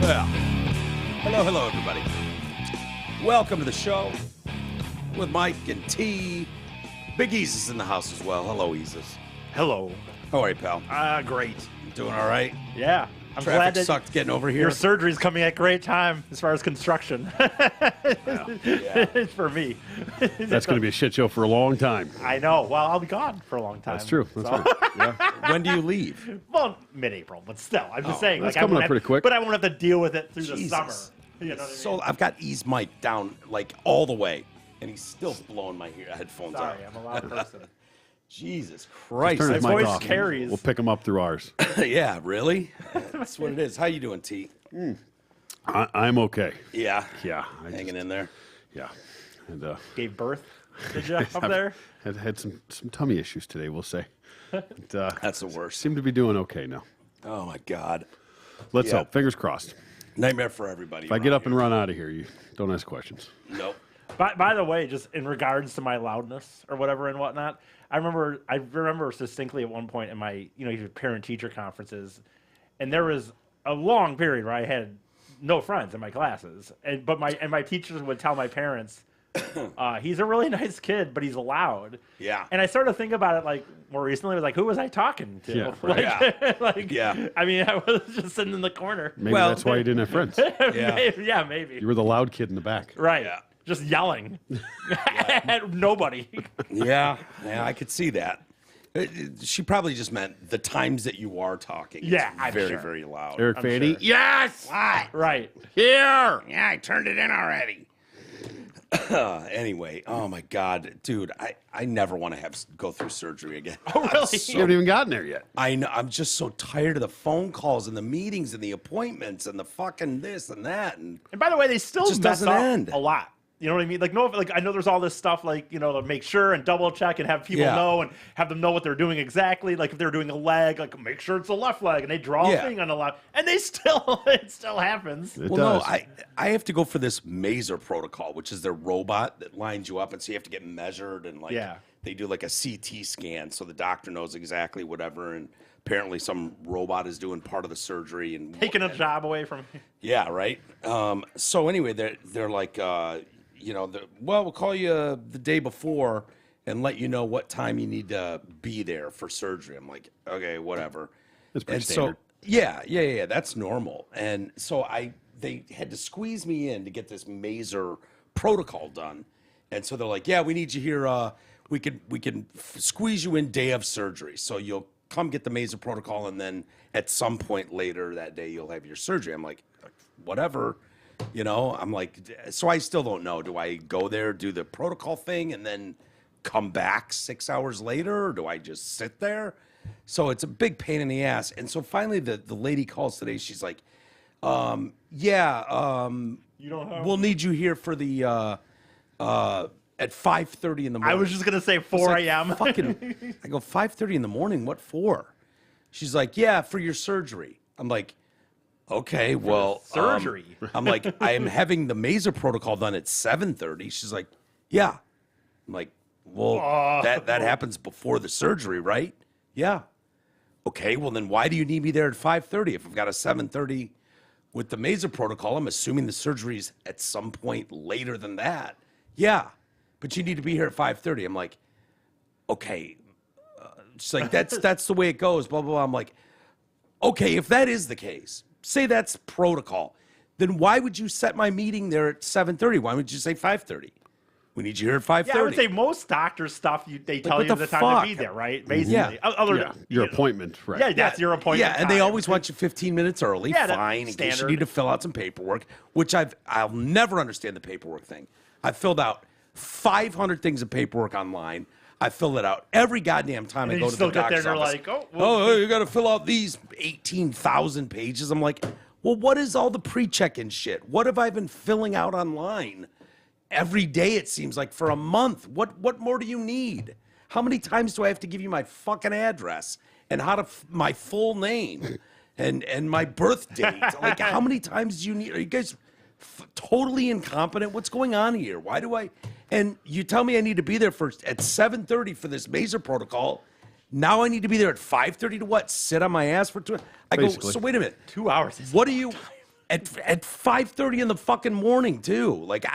Well, hello, everybody. Welcome to the show with Mike and T. Big Easus in the house as well. Hello, Easus. Hello. How are you, pal? Great. Doing all right? Yeah. I'm Traffic glad that sucked getting over here. your surgery's coming at a great time as far as construction. Yeah. For me. That's going to be a shit show for a long time. I know. Well, I'll be gone for a long time. That's true. That's so. right. Yeah. When do you leave? Well, mid-April, but still. I'm just saying. That's like, coming I won't up pretty quick. But I won't have to deal with it through the Jesus. summer. You know what I mean? So I've got Ease Mike down like all the way, and he's still blowing my headphones out. Sorry, I'm a loud person. Jesus Christ. Turn his My mic voice off. carries. We'll pick him up through ours. Yeah, really? That's what it is. How you doing, T? I'm okay. Yeah. Yeah. Hanging in there. Yeah. And Gave birth, did you, up there? had some tummy issues today, we'll say. But, That's the worst. seem to be doing okay now. Oh, my God. Let's Yeah. hope. Fingers crossed. Nightmare for everybody. If I get up and run out of here, you don't ask questions. Nope. By the way, just in regards to my loudness or whatever and whatnot, I remember distinctly at one point in my, your parent-teacher conferences, and there was a long period where I had no friends in my classes, but my teachers would tell my parents, he's a really nice kid, but he's loud. Yeah. And I started to think about it like more recently. I was like, who was I talking to? Yeah, Like, Yeah. I mean, I was just sitting in the corner. Maybe Well- that's why you didn't have friends. Yeah. Maybe. You were the loud kid in the back. Right. Yeah. Just yelling at nobody. Yeah, I could see that. She probably just meant the times that you are talking. It's Yeah, I'm very, sure. very loud. Eric Fanny? sure. Yes! What? Right. Here! Yeah, I turned it in already. Anyway, oh my God, dude, I never want to go through surgery again. Oh, really? You haven't even gotten there yet. I know. I'm just so tired of the phone calls and the meetings and the appointments and the fucking this and that. And And by the way, they still just mess doesn't up end. a lot. You know what I mean? Like I know there's all this stuff like, to make sure and double check and have people Yeah. know and have them know what they're doing exactly. Like if they're doing a leg, like make sure it's the left leg, and they draw Yeah. a thing on the left, and it still happens. It well, does. no, I have to go for this Maser protocol, which is their robot that lines you up, and so you have to get measured and like Yeah. they do like a CT scan, so the doctor knows exactly whatever. And apparently, some robot is doing part of the surgery and Taking a job away from Yeah, right. So anyway, they're like, we'll call you the day before and let you know what time you need to be there for surgery. I'm like, okay, whatever. That's pretty And standard. so, yeah, that's normal. And so they had to squeeze me in to get this Maser protocol done. And so they're like, yeah, we need you here. We can squeeze you in day of surgery. So you'll come get the Maser protocol, and then at some point later that day you'll have your surgery. I'm like, whatever. I'm like, so I still don't know. Do I go there, do the protocol thing, and then come back 6 hours later, or do I just sit there? So it's a big pain in the ass. And so finally the lady calls today. She's like, you don't have we'll need you here for the at 5:30 in the morning. I was just gonna say 4 a.m. Fucking, I go 5:30 in the morning. What for? She's like, yeah, for your surgery. I'm like, okay, well, surgery. I'm like, I am having the Maser protocol done at 7:30. She's like, yeah. I'm like, well, that happens before the surgery, right? Yeah. Okay, well then why do you need me there at 5:30 if I've got a 7:30 with the Maser protocol? I'm assuming the surgery's at some point later than that. Yeah, but you need to be here at 5:30. I'm like, okay. She's like, that's the way it goes, blah, blah, blah. I'm like, okay, if that is the case, say that's protocol, then why would you set my meeting there at 7:30? Why would you say 5:30? We need you here at 5:30. Yeah, I would say most doctor stuff they tell what you the the time to be fuck? there, right? Basically, Yeah. Your appointment, right? Yeah, that's your appointment. Yeah, and they time. always want you 15 minutes early. Yeah, that's fine, in case you standard. need to fill out some paperwork, which I'll never understand the paperwork thing. I filled out 500 things of paperwork online. I fill it out every goddamn time I And go you to still the get there doctor's and you're office. like, oh, well, You got to fill out these 18,000 pages. I'm like, well, what is all the pre-check-in shit? What have I been filling out online every day, it seems like, for a month? What more do you need? How many times do I have to give you my fucking address and my full name and my birth date? Like, how many times do you need? Are you guys totally incompetent? What's going on here? Why do I? And you tell me I need to be there at 7:30 for this Maser protocol. Now I need to be there at 5:30 to what? Sit on my ass for 2 hours? I Basically. go, so wait a minute. 2 hours. Is What do you? at 5:30 in the fucking morning too. Like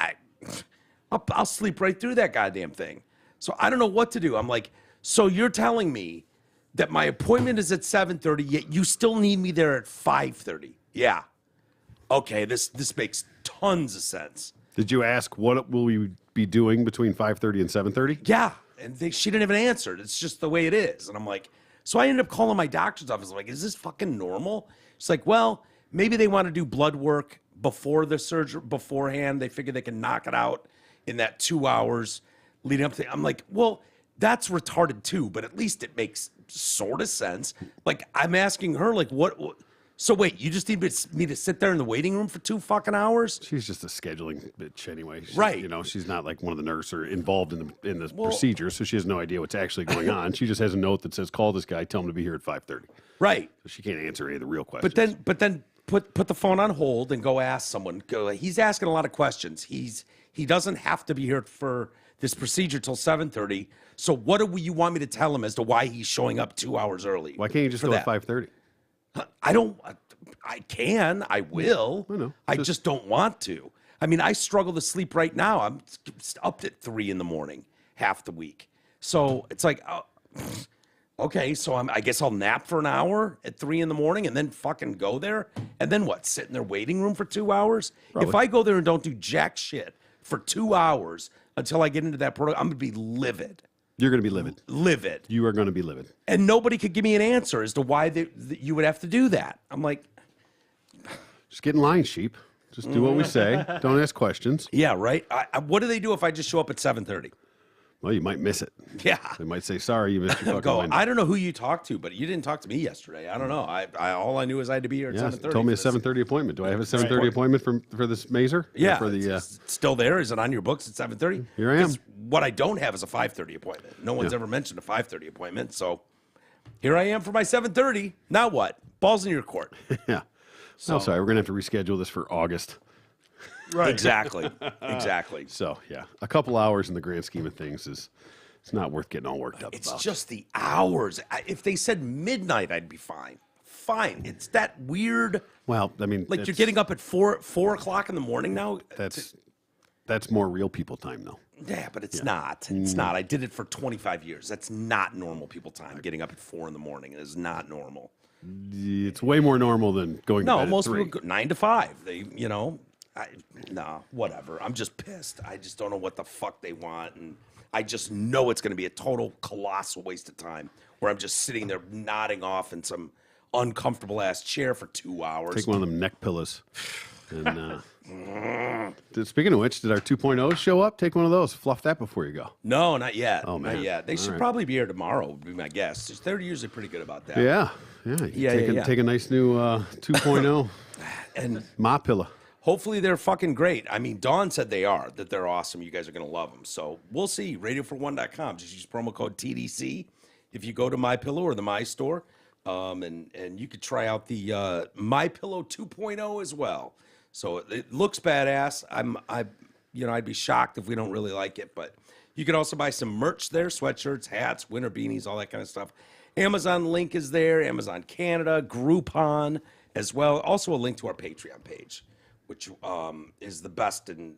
I'll sleep right through that goddamn thing. So I don't know what to do. I'm like, so you're telling me that my appointment is at 7:30, yet you still need me there at 5:30? Yeah. Okay, this makes tons of sense. Did you ask what will we be doing between 5:30 and 7:30? Yeah, and she didn't even answer. It's just the way it is. And I'm like, so I ended up calling my doctor's office. I'm like, is this fucking normal? She's like, well, maybe they want to do blood work before the surgery, beforehand. They figure they can knock it out in that 2 hours leading up to. I'm like, well, that's retarded too, but at least it makes sort of sense. Like, I'm asking her, like, what so wait, you just need me to sit there in the waiting room for 2 fucking hours? She's just a scheduling bitch anyway. Right. You know, she's not like one of the nurses or involved in the procedure, so she has no idea what's actually going on. She just has a note that says, call this guy, tell him to be here at 5:30. Right. So she can't answer any of the real questions. But then put the phone on hold and go ask someone. Go, he's asking a lot of questions. He doesn't have to be here for this procedure till 7:30. So what do you want me to tell him as to why he's showing up 2 hours early? Why can't you just go at 5:30? I will. I know. I just don't want to. I mean, I struggle to sleep right now. I'm up at 3 in the morning half the week. So it's like, okay, so I guess I'll nap for an hour at 3 in the morning and then fucking go there. And then what? Sit in their waiting room for 2 hours? Probably. If I go there and don't do jack shit for 2 hours until I get into that program, I'm going to be livid. You're going to be livid. Livid. You are going to be livid. And nobody could give me an answer as to why you would have to do that. I'm like, Just get in line, sheep. Just do what we say. Don't ask questions. yeah, right. What do they do if I just show up at 7:30? Well, you might miss it. Yeah. They might say, sorry, you missed your fucking Go. window. I don't know who you talked to, but you didn't talk to me yesterday. I don't know. All I knew is I had to be here at Yeah, 7:30. told me a for this. 7:30 appointment. Do I have a 7:30 appointment for this Mazer? Yeah. For the it's still there. Is it on your books at 7:30? Here I am. 'Cause what I don't have is a 5:30 appointment. No one's ever mentioned a 5:30 appointment. So here I am for my 7:30. Now what? Ball's in your court. yeah. Oh, sorry. We're gonna have to reschedule this for August. Right. Exactly. Exactly. So yeah, a couple hours in the grand scheme of things it's not worth getting all worked up It's about. just the hours. If they said midnight, I'd be fine. Fine. It's that weird. Well, I mean, Like you're getting up at 4 o'clock in the morning now. That's more real people time though. Yeah, but it's not. It's not. I did it for 25 years. That's not normal people time. Getting up at 4 in the morning is not normal. It's way more normal than going to No, bed most at 3. people go 9 to 5. They, whatever. I'm just pissed. I just don't know what the fuck they want, and I just know it's going to be a total colossal waste of time. Where I'm just sitting there nodding off in some uncomfortable ass chair for 2 hours. Take one of them neck pillows. And speaking of which, did our 2.0 show up? Take one of those. Fluff that before you go. No, not yet. Oh, man. Not yet. They should right. probably be here tomorrow, would be my guess. They're usually pretty good about that. Yeah. Yeah. Take a nice new 2.0 And My pillow. hopefully they're fucking great. I mean, Dawn said that they're awesome. You guys are going to love them. So we'll see. RadioFor1.com. Just use promo code TDC if you go to My Pillow or the My Store. And you could try out the My Pillow 2.0 as well. So it looks badass. I'd be shocked if we don't really like it, but you could also buy some merch there, sweatshirts, hats, winter beanies, all that kind of stuff. Amazon link is there, Amazon Canada, Groupon as well. Also a link to our Patreon page, which is the best and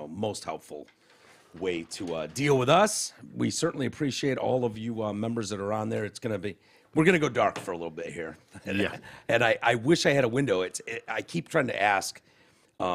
most helpful way to deal with us. We certainly appreciate all of you members that are on there. We're gonna go dark for a little bit here, and I wish I had a window. I keep trying to ask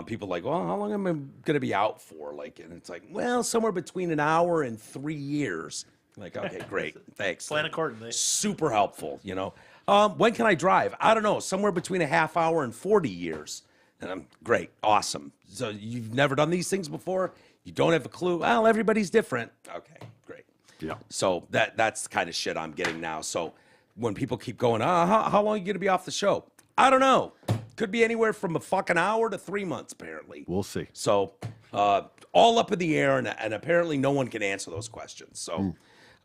people like, well, how long am I gonna be out for? And it's like, well, somewhere between an hour and 3 years. Like, okay, great, thanks. Plan accordingly. Super helpful, When can I drive? I don't know. Somewhere between a half hour and 40 years. And I'm great, awesome. So you've never done these things before? You don't have a clue? Well, everybody's different. Okay, great. Yeah. So that's the kind of shit I'm getting now. So when people keep going, how long are you going to be off the show? I don't know. Could be anywhere from a fucking hour to 3 months, apparently. We'll see. So all up in the air, and apparently no one can answer those questions. So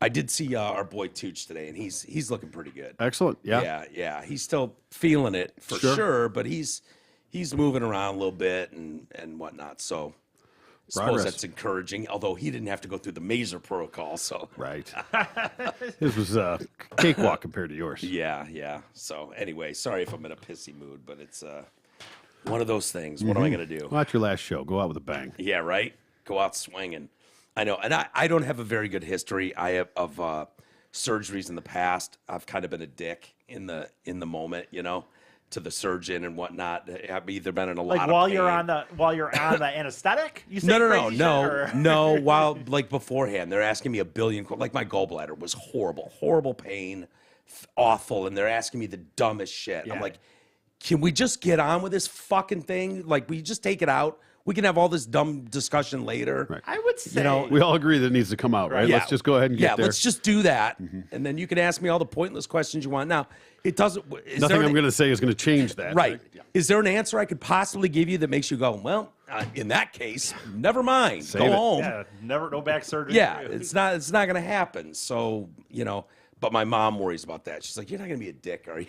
I did see our boy Tooch today, and he's looking pretty good. Excellent. Yeah. Yeah. He's still feeling it for sure, but he's moving around a little bit and whatnot. So I suppose Progress. that's encouraging, although he didn't have to go through the Mazer protocol. So Right. This was a cakewalk compared to yours. yeah. So anyway, sorry if I'm in a pissy mood, but it's One of those things. What am I going to do? Well, that's your last show. Go out with a bang. Yeah, right? Go out swinging. I know. And I don't have a very good history of surgeries in the past. I've kind of been a dick in the moment, to the surgeon and whatnot. I've either been in a lot of while pain. you're on the anesthetic. You say No. While beforehand, they're asking me a billion. Like my gallbladder was horrible pain, awful, and they're asking me the dumbest shit. Yeah. I'm like, can we just get on with this fucking thing? Like, we just take it out. We can have all this dumb discussion later. Right. I would say, We all agree that it needs to come out, right? Yeah. Let's just go ahead and get there. Let's just do that, and then you can ask me all the pointless questions you want. Now, it doesn't. Nothing I'm going to say is going to change that. Right. Yeah. Is there an answer I could possibly give you that makes you go, well, in that case, never mind. Save Go it. home. no back surgery. Yeah, it's not going to happen. So, but my mom worries about that. She's like, you're not going to be a dick, are you?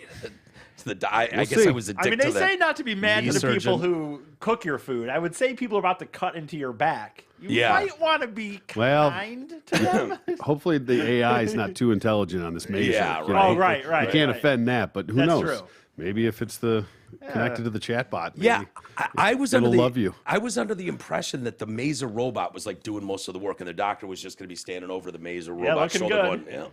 I guess see. I was a dick I mean, to they the say not to be mad knee to the people surgeon. who cook your food. I would say people are about to cut into your back. You might want to be Well- kind to them. Hopefully the AI is not too intelligent on this measure. Yeah, you right. know? Oh, right. You can't right. offend that, but who That's knows? true. Maybe if it's connected to the chatbot. Yeah, I was under it'll love you. I was under the impression that the Mazer robot was like doing most of the work, and the doctor was just going to be standing over the Mazer robot looking shoulder good. going,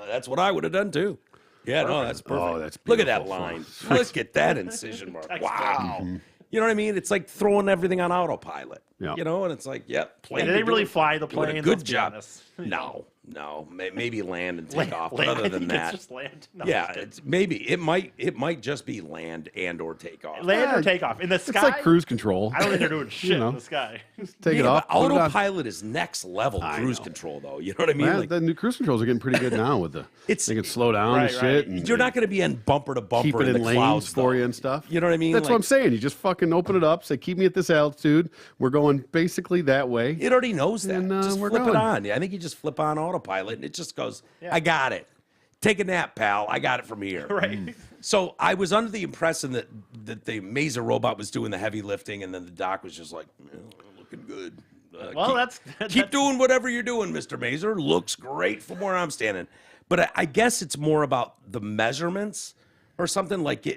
that's what I would have done too. Yeah, no, that's perfect. Oh, that's Look at that beautiful. line. Look at that incision mark. Wow. You know what I mean? It's like throwing everything on autopilot. Yeah. And it's like, plane. Did they really fly the doing a plane? good Let's be job. honest. No. Maybe land and take off. But Land, other I than think that, it's just land. No, yeah, it's maybe it might just be land and or take off. land or takeoff in the sky. It's like cruise control. I don't think they're doing shit know. in the sky. Take it Yeah, off. but put it on. autopilot is next level cruise know. control, though. You know what I mean? Well, Like, the new cruise controls are getting pretty good now with they can slow down and Right, shit. right. And, you're not going to be in bumper to bumper keep it in in the lanes clouds for though. you and stuff. You know what I mean? That's Like, what I'm saying. You just fucking open it up, say, keep me at this altitude. We're going basically that way. It already knows that. And, Just we're flip it going. on. Yeah, I think you just flip on autopilot, and it just goes, I got it. Take a nap, pal. I got it from here. Right. So I was under the impression that the Mazer robot was doing the heavy lifting, and then the doc was just like, looking good. Well, Keep doing whatever you're doing, Mr. Mazer. Looks great from where I'm standing. But I guess it's more about the measurements or something like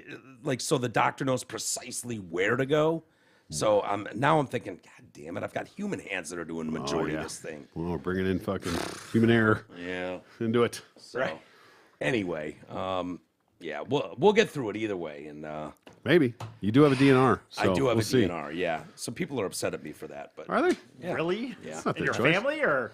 so the doctor knows precisely where to go. So now I'm thinking, God damn it, I've got human hands that are doing the majority of this thing. Well, we're bringing in fucking human error Yeah. into it. So anyway, we'll get through it either way. And Maybe. You do have a DNR. So I do have we'll a see. DNR. Yeah. Some people are upset at me for that, but Are they? yeah. Really? Yeah. not In their your choice. family or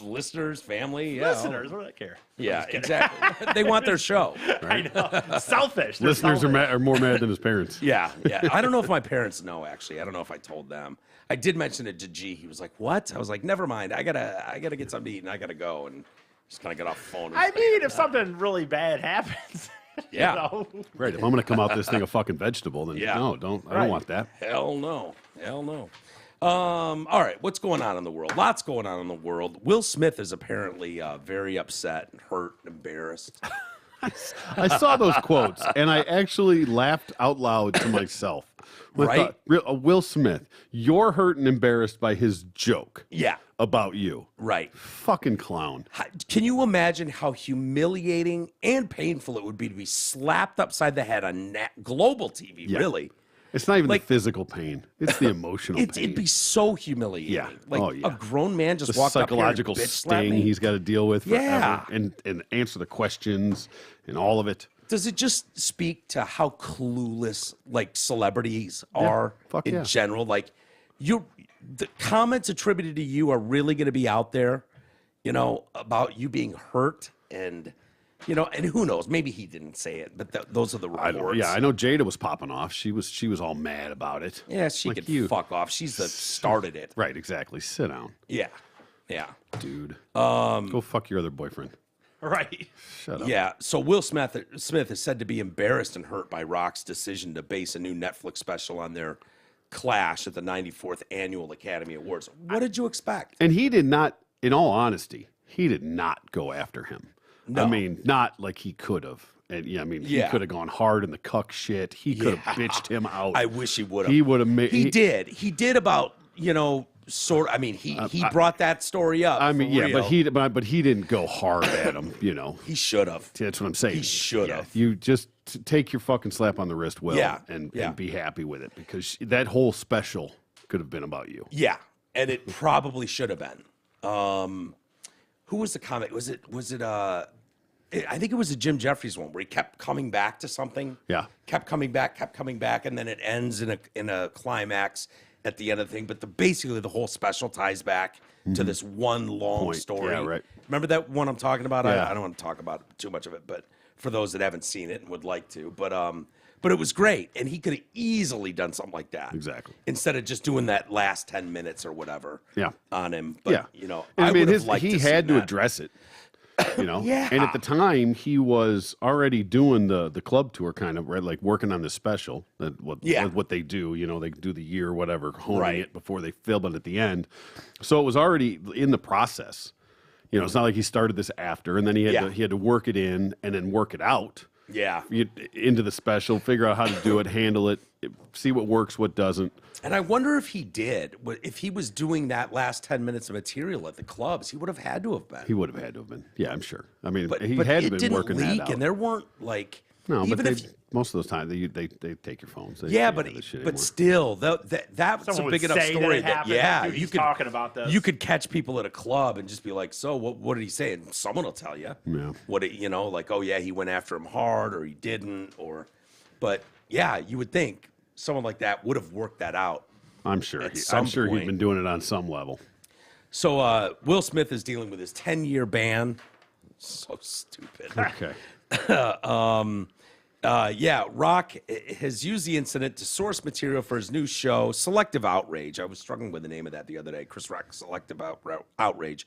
listeners, family, yeah. listeners? What do they care? Yeah, exactly. They want their show. I know. Selfish. They're Listeners selfish. are more mad than his parents. Yeah. I don't know if my parents know, actually. I don't know if I told them. I did mention it to G. He was like, what? I was like, never mind. I gotta get something to eat and I gotta go. And just kind of get off the phone. And I mean, if something really bad happens, Yeah. you know, Right. If I'm going to come out this thing a fucking vegetable, then Yeah. no, don't. I Right. don't want that. Hell no. All right, what's going on in the world? Lots going on in the world. Will Smith is apparently very upset and hurt and embarrassed. I saw those quotes and I actually laughed out loud to myself. I Right? thought, Will Smith, you're hurt and embarrassed by his joke Yeah, about you. right. Fucking clown. Can you imagine how humiliating and painful it would be to be slapped upside the head on global TV, Yeah. really? It's not even Like- the physical pain. It's the emotional pain. It'd be so humiliating. Yeah. Like Oh, yeah. a grown man just the walked psychological up here and bitch slapped sting me. he's got to deal with forever Yeah. and answer the questions and all of it. Does it just speak to how clueless like celebrities are Fuck in yeah. general? Like the comments attributed to you are really going to be out there, about you being hurt and and who knows? Maybe he didn't say it, but those are the reports. I know Jada was popping off. She was all mad about it. Yeah, she Like could fuck off. She's the started it. Right, exactly. Sit down, Yeah. dude. Go fuck your other boyfriend. right? Shut up. Yeah. So Will Smith is said to be embarrassed and hurt by Rock's decision to base a new Netflix special on their clash at the 94th Annual Academy Awards. What did you expect? And he did not, in all honesty, he did not go after him. No. I mean, not like he could have. And yeah, I mean, he Yeah. could have gone hard in the cuck shit. He could have bitched him out. I wish he would have. He would have made. He did. He did about, sort. I mean, he brought that story up. I mean, for yeah, real. but he didn't go hard at him. He should have. That's what I'm saying. He should have. You just take your fucking slap on the wrist, Will, Yeah, and yeah. be happy with it, because that whole special could have been about you. Yeah, and it probably should have been. Who was the comic? Was it? I think it was a Jim Jeffries one where he kept coming back to something. Yeah. Kept coming back, and then it ends in a climax at the end of the thing. But basically the whole special ties back to this one long story. Yeah, right. Remember that one I'm talking about? Yeah. I don't want to talk about too much of it, but for those that haven't seen it and would like to. But it was great, and he could have easily done something like that. Exactly. Instead of just doing that last 10 minutes or whatever. Yeah. On him. But And I mean, would have liked he to had see to that. address it. Yeah. And at the time, he was already doing the club tour, kind of, right? Like working on this special. What they do, they do the year, whatever, honing Right. it before they film it at the end. So it was already in the process. It's not like he started this after, and then he had to work it in and then work it out. Yeah. Into the special, figure out how to do it, handle it, see what works, what doesn't. And I wonder if he did. If he was doing that last 10 minutes of material at the clubs, he would have had to have been. He would have had to have been. Yeah, I'm sure. I mean, But he but had to it have been didn't working leak, that out. and there weren't like No, even but if most of those times they take your phones. They yeah, can't but have this shit but anymore. still that's Someone a would big enough say that story it happened. yeah, Dude, you he's could talking about this. You could catch people at a club and just be like, so what did he say? And someone will tell you. Yeah. What like, oh yeah, he went after him hard or he didn't but yeah, you would think someone like that would have worked that out. I'm sure. at I'm some sure he's point. been doing it on some level. So Will Smith is dealing with his 10-year ban. So stupid. Okay. Rock has used the incident to source material for his new show, Selective Outrage. I was struggling with the name of that the other day. Chris Rock, Selective Outrage.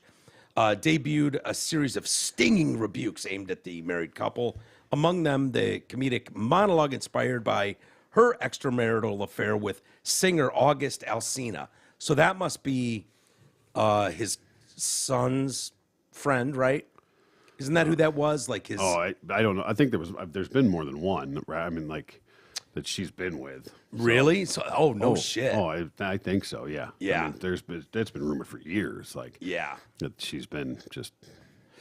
Debuted a series of stinging rebukes aimed at the married couple. Among them, the comedic monologue inspired by her extramarital affair with singer August Alsina. So that must be his son's friend, right? Isn't that who that was? Like his. Oh, I don't know. I think there's been more than one, right? I mean, like that she's been with. So- Really? So, no shit. Oh, I think so. Yeah. Yeah. I mean, that's been rumored for years. Like, Yeah. that she's been just.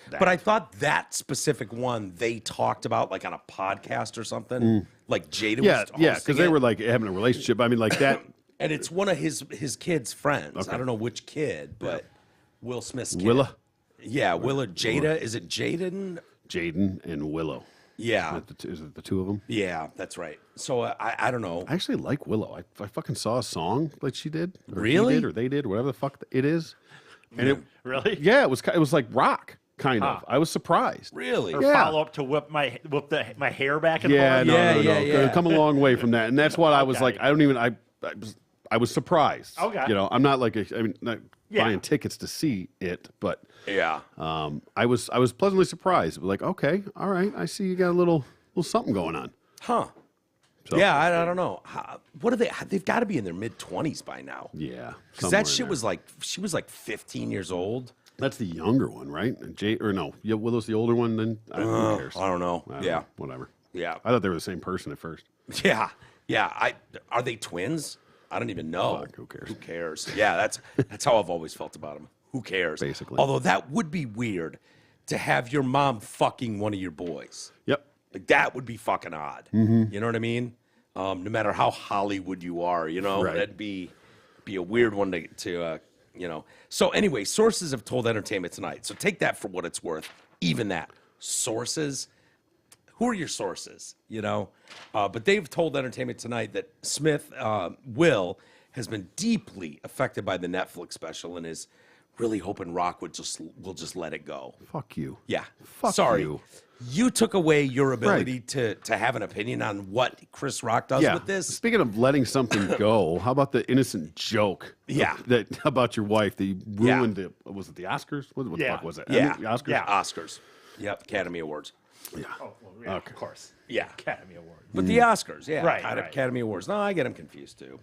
That. But I thought that specific one they talked about like on a podcast or something. Like Jada was hosting because they it. were like having a relationship. I mean, like that. And it's one of his kids' friends. I don't know which kid, but Will Smith's kid. Willa, Yeah, Willa. Jada. Is it Jaden? Jaden, and Willow. Yeah. Is it the two of them? Yeah, that's right. So I don't know. I actually like Willow. I fucking saw a song like she did, or he Really? did, or they did, or whatever the fuck it is. And it, Really? yeah, it was like rock kind of. I was surprised. Really? Or Yeah. follow up to whip my hair back and Yeah, forth? no, Yeah, no, no. yeah, yeah. Come a long way from that, and that's what I was Okay. like. I was surprised. Okay. I'm not like not Yeah. buying tickets to see it, but Yeah. I was pleasantly surprised. Like, okay, all right, I see you got a little something going on. Huh. So- Yeah, I don't know. What are they? They've got to be in their mid-20s by now. Yeah, Because somewhere that in shit there. was like, she was like 15 years old. That's the younger one, right? Yeah, Willow's the older one. Then who cares? I don't know. I don't Yeah. know. Whatever. Yeah. I thought they were the same person at first. Yeah. Yeah. Are they twins? I don't even know. Fuck, who cares? Who cares? Yeah, that's how I've always felt about them. Who cares? Basically. Although that would be weird to have your mom fucking one of your boys. Yep. Like that would be fucking odd. Mm-hmm. You know what I mean? No matter how Hollywood you are, Right. that'd be a weird one to. So anyway, sources have told Entertainment Tonight. So take that for what it's worth. Even that. Sources. Who are your sources? But they've told Entertainment Tonight that Smith, Will, has been deeply affected by the Netflix special and is really hoping Rock will just let it go. Fuck you. Yeah. Fuck Sorry. you. You took away your ability to have an opinion on what Chris Rock does Yeah. with this. Speaking of letting something go, how about the innocent joke? Yeah. About your wife that you ruined it. Was it the Oscars? What the Yeah. fuck was it? Yeah. The Oscars. Yeah. Oscars. Yep. Academy Awards. Yeah. Oh, well, yeah, Okay. of course. Yeah. Academy Award. But the Oscars, yeah. Right, Kind of right. Academy Awards. No, I get them confused too.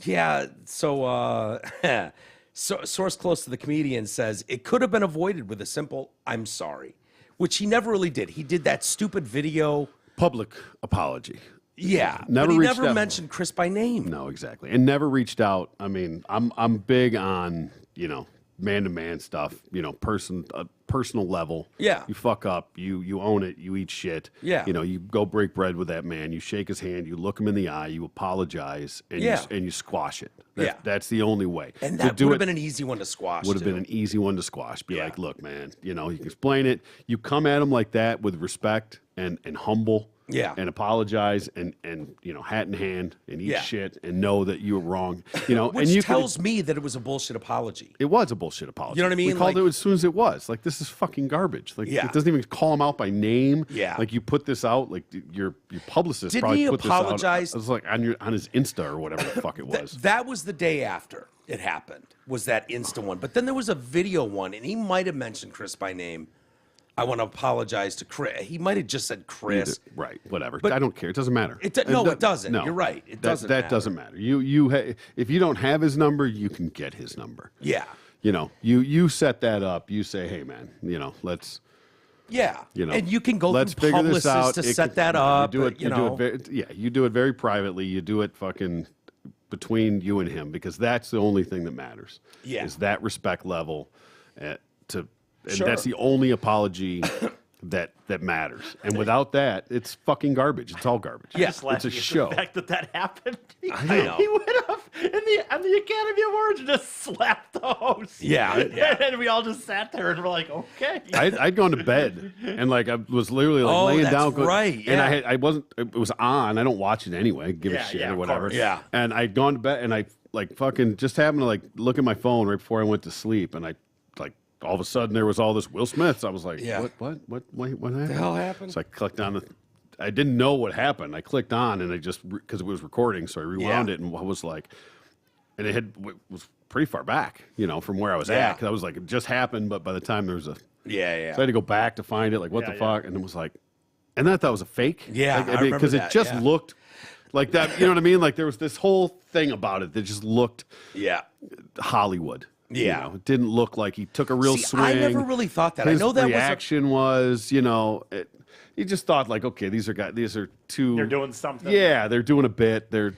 Yeah, so source close to the comedian says it could have been avoided with a simple "I'm sorry," which he never really did. He did that stupid video. Public apology. Yeah, Never but he reached never out. mentioned Chris by name. No, exactly. And never reached out. I mean, I'm big on, man-to-man stuff, personal level. Yeah. You fuck up, you own it, you eat shit. Yeah. You go break bread with that man, you shake his hand, you look him in the eye, you apologize, and Yeah. you squash it. Yeah. That's the only way. And To that do would it have been an easy one to squash. would have too. been an easy one to squash. Be Yeah. like, look, man, you can explain it. You come at him like that with respect and humble. Yeah. And apologize and hat in hand and eat Yeah. shit and know that you were wrong. Which and you tells me that it was a bullshit apology. it was a bullshit apology. You know what I mean? We called Like- it as soon as it was. Like, this is fucking garbage. Like, Yeah. it doesn't even call him out by name. Yeah. Like, you put this out. Like, your publicist Didn't probably he put this out. apologize? It was like on his Insta or whatever the fuck it was. That was the day after it happened, was that Insta one. But then there was a video one, and he might have mentioned Chris by name. I want to apologize to Chris. He might have just said Chris. Right, whatever. But- I don't care. It doesn't matter. It doesn't. No. You're right. It That- doesn't That matter. doesn't matter. If you don't have his number, you can get his number. Yeah. You set that up. You say, hey man, let's Yeah. you know, and you can go let's through figure this out. publicists to It set could- that up. You do it. you know. You do it very privately. You do it fucking between you and him because that's the only thing that matters. Yeah. Is that respect level, and Sure. that's the only apology that matters. And without that, it's fucking garbage. It's all garbage. Yeah. Just laughing it's a at show. The fact that happened. I know. He went up on the Academy Awards and just slapped the host. Yeah, yeah. And we all just sat there and we're like, okay. I'd gone to bed and I was literally Oh, laying that's down, right, and yeah. it was on. I don't watch it anyway. Give a Yeah, shit yeah, or of whatever. course. Yeah. And I'd gone to bed and I fucking just happened to look at my phone right before I went to sleep, and I all of a sudden there was all this Will Smith. I was like, Yeah. what happened? The hell happened? So I clicked on I didn't know what happened. I clicked on and I just because it was recording, so I rewound Yeah. it and I was like, and it was pretty far back, from where I was Yeah. at, because I was like, it just happened, but by the time there was Yeah. so I had to go back to find it, like, what Yeah, the yeah. fuck? And it was like, and then I thought it was a fake. Yeah, I remember because that, it just yeah. looked like that. You know what I mean? Like, there was this whole thing about it that just looked Yeah. Hollywood. Yeah. It didn't look like he took a real See, swing. I never really thought that. His I know that reaction was, he just thought like, okay, these are two. They're doing something. Yeah, they're doing a bit. They're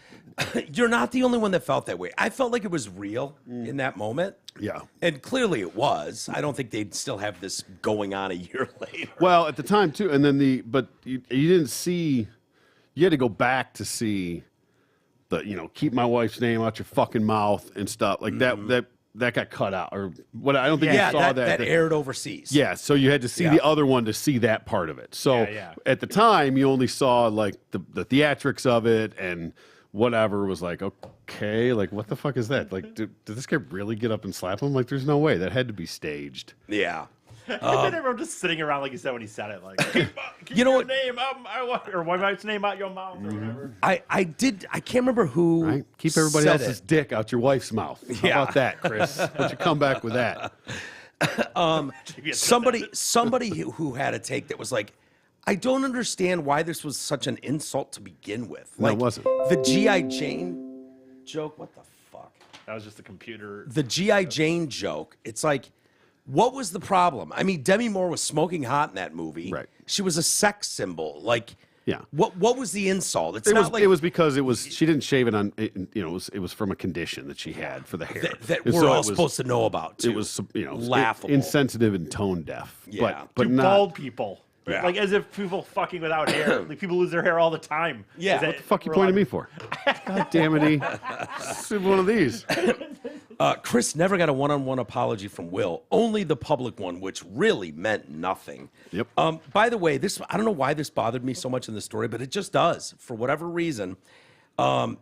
You're not the only one that felt that way. I felt like it was real in that moment. yeah. And clearly it was. I don't think they'd still have this going on a year later. Well, at the time too, and then but you didn't see. You had to go back to see the keep my wife's name out your fucking mouth and stuff like that. That got cut out or what? I don't think Yeah, you saw that aired overseas. Yeah, so you had to see Yeah. the other one to see that part of it. So Yeah. at the time, you only saw like the theatrics of it and whatever was like, okay, like what the fuck is that? Like, did this guy really get up and slap him? Like, there's no way that had to be staged. Yeah. And then everyone just sitting around, like you said, when he said it, like, keep You know your what- name out, or my wife's name out your mouth, or whatever. I can't remember who Right? Keep everybody said else's it. dick out your wife's mouth. How Yeah. about that, Chris? Why don't you come back with that? Somebody who had a take that was like, I don't understand why this was such an insult to begin with. No, it Like, wasn't. The G.I. Jane joke, what the fuck? That was just a computer. The G.I. Jane joke, it's like, what was the problem? I mean, Demi Moore was smoking hot in that movie. Right. She was a sex symbol. Like, Yeah. what was the insult? It's It not was, like it was because she didn't shave it on, it was from a condition that she had for the hair. that And we're so all it was- supposed to know about, too. It was, laughable. insensitive and tone deaf. Yeah. But To not. bald people. Yeah. Like as if people fucking without hair. Like people lose their hair all the time. Yeah. Is that- What The fuck you we're pointing at allowed- me for? God damn it, E. This is one of these. Chris never got a one-on-one apology from Will, only the public one, which really meant nothing. Yep. By the way, I don't know why this bothered me so much in the story, but it just does. For whatever reason,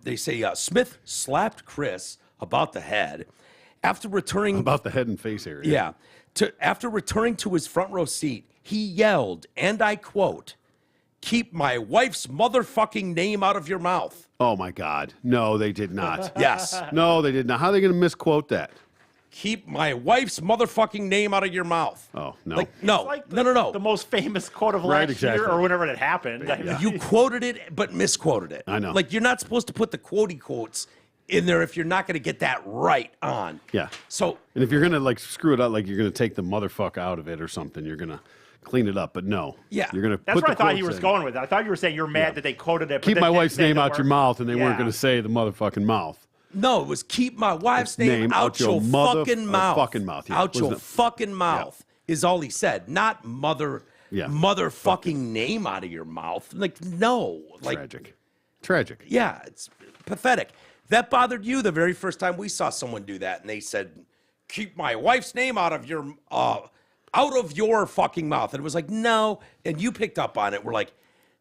they say Smith slapped Chris about the head after returning. About the head and face area. Yeah. After returning to his front row seat, he yelled, and I quote, "Keep my wife's motherfucking name out of your mouth." Oh my God. No, they did not. Yes. No, they did not. How are they going to misquote that? Keep my wife's motherfucking name out of your mouth. Oh, no. Like, no, It's like no. the most famous quote of Right, last exactly. year or whenever it happened. I mean, You quoted it, but misquoted it. I know. Like, you're not supposed to put the quotey quotes in there if you're not going to get that right on. Yeah. So, And if you're going to screw it up, like you're going to take the motherfucker out of it or something, you're going to, clean it up. But no, Yeah. you're gonna. That's put where I the thought he quotes was in. going with it. I thought you were saying you're mad that they quoted it. But Keep then my didn't wife's say name the out your word. mouth, and they weren't Yeah. going to say the motherfucking mouth. No, it was keep my wife's name out your fucking mouth. Fucking mouth. Yeah. Out your Wasn't it? fucking mouth is all he said. Not motherfucking name out of your mouth. Like, no. Like, Tragic. yeah, it's pathetic. That bothered you the very first time we saw someone do that, and they said, keep my wife's name out of your fucking mouth. And it was like, no. And you picked up on it. We're like,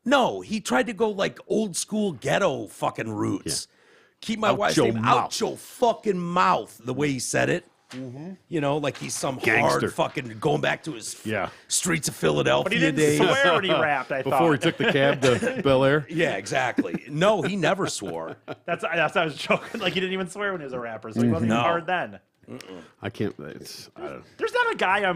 no, he tried to go like old school ghetto fucking roots. Yeah. Keep my wife's name out your fucking mouth, the way he said it. Mm-hmm. You know, like he's some gangster. hard fucking going back to his streets of Philadelphia But he didn't days. swear when he rapped, I thought. Before he took the cab to Bel Air? Yeah, exactly. No, he never swore. That's I was joking. Like, he didn't even swear when he was a rapper, so he wasn't even hard then. I can't. There's not a guy I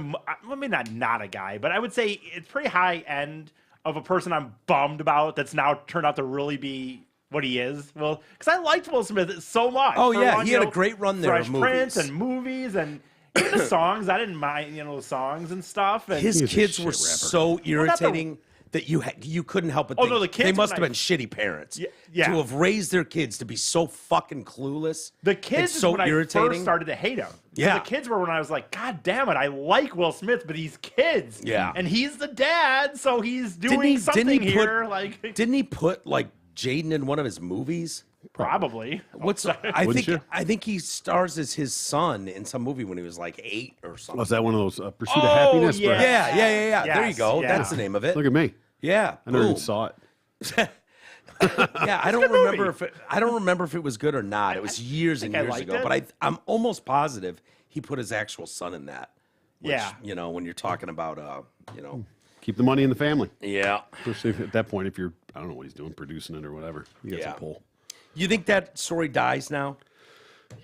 mean, not a guy, but I would say it's pretty high end of a person I'm bummed about that's now turned out to really be what he is. Well, because I liked Will Smith so much. Oh, yeah, he had a great run there Fresh of Prince movies. and movies and even the songs. I didn't mind, the songs and stuff. And His kids were rapper. so irritating that you couldn't help but think no, the kids they must were have been shitty parents Yeah. to have raised their kids to be so fucking clueless. The kids it's so is when irritating. I first started to hate him. Yeah. The kids were when I was like, God damn it, I like Will Smith, but he's kids. Yeah. And he's the dad, so he's doing something here. Didn't he put like Jaden in one of his movies? Probably. I think he stars as his son in some movie when he was like 8 or something. Was that one of those Pursuit of Happiness? yeah. perhaps? Yeah. There you Yes, go. yeah. That's the name of it. Look at me. Yeah. I never even boom. saw it. Yeah, I don't remember if it was good or not. It was years and I years liked ago, it. but I'm almost positive he put his actual son in that. Which, Yeah. when you're talking about Keep the money in the family. yeah. Especially at that point, if you're, I don't know what he's doing, producing it or whatever. You got some pull. You think that story dies now?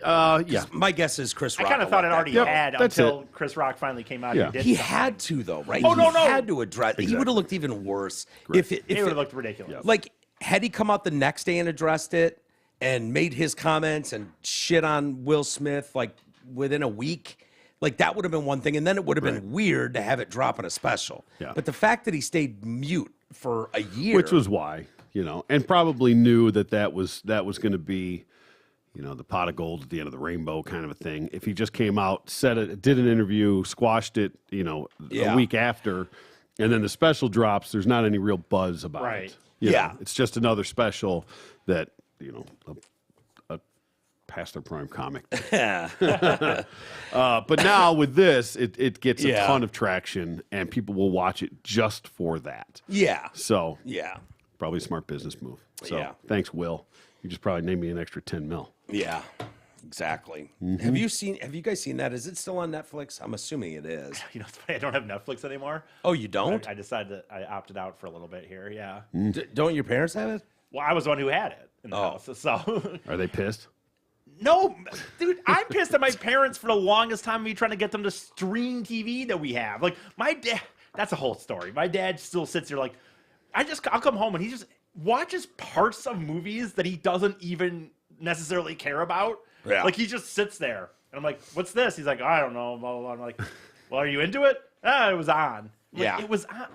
Yeah. My guess is Chris I Rock. kind of will thought it let that already go. had That's until it. Chris Rock finally came out Yeah. and did He something. had to though, right? Oh, no. He had to address. He would have looked even worse if It would have looked ridiculous. like had he come out the next day and addressed it and made his comments and shit on Will Smith like within a week. Like that would have been one thing, and then it would have been weird to have it drop in a special. Yeah. But the fact that he stayed mute for a year, Which was why, and probably knew that was going to be, the pot of gold at the end of the rainbow kind of a thing. If he just came out, said it, did an interview, squashed it, a week after, and then the special drops, there's not any real buzz about Right. it. Yeah. It's just another special that, a past their prime comic. But now with this, it gets a ton of traction, and people will watch it just for that. yeah, So yeah, probably a smart business move. So Yeah. thanks, Will. You just probably named me an extra 10 mil. yeah, exactly. Mm-hmm. Have you guys seen that? Is it still on Netflix? I'm assuming it is. It's funny, I don't have Netflix anymore. Oh, you don't? I decided that I opted out for a little bit here. Yeah. Don't your parents have it? Well, I was the one who had it in the house. So, Are they pissed? no, dude, I'm pissed at my parents for the longest time. Me trying to get them to stream TV that we have. Like my dad, that's a whole story. My dad still sits there like, I'll come home and he just watches parts of movies that he doesn't even necessarily care about. Yeah. Like he just sits there and I'm like, what's this? He's like, I don't know. Blah, blah, blah. I'm like, well, are you into it? It was on. Like, Yeah. it was on.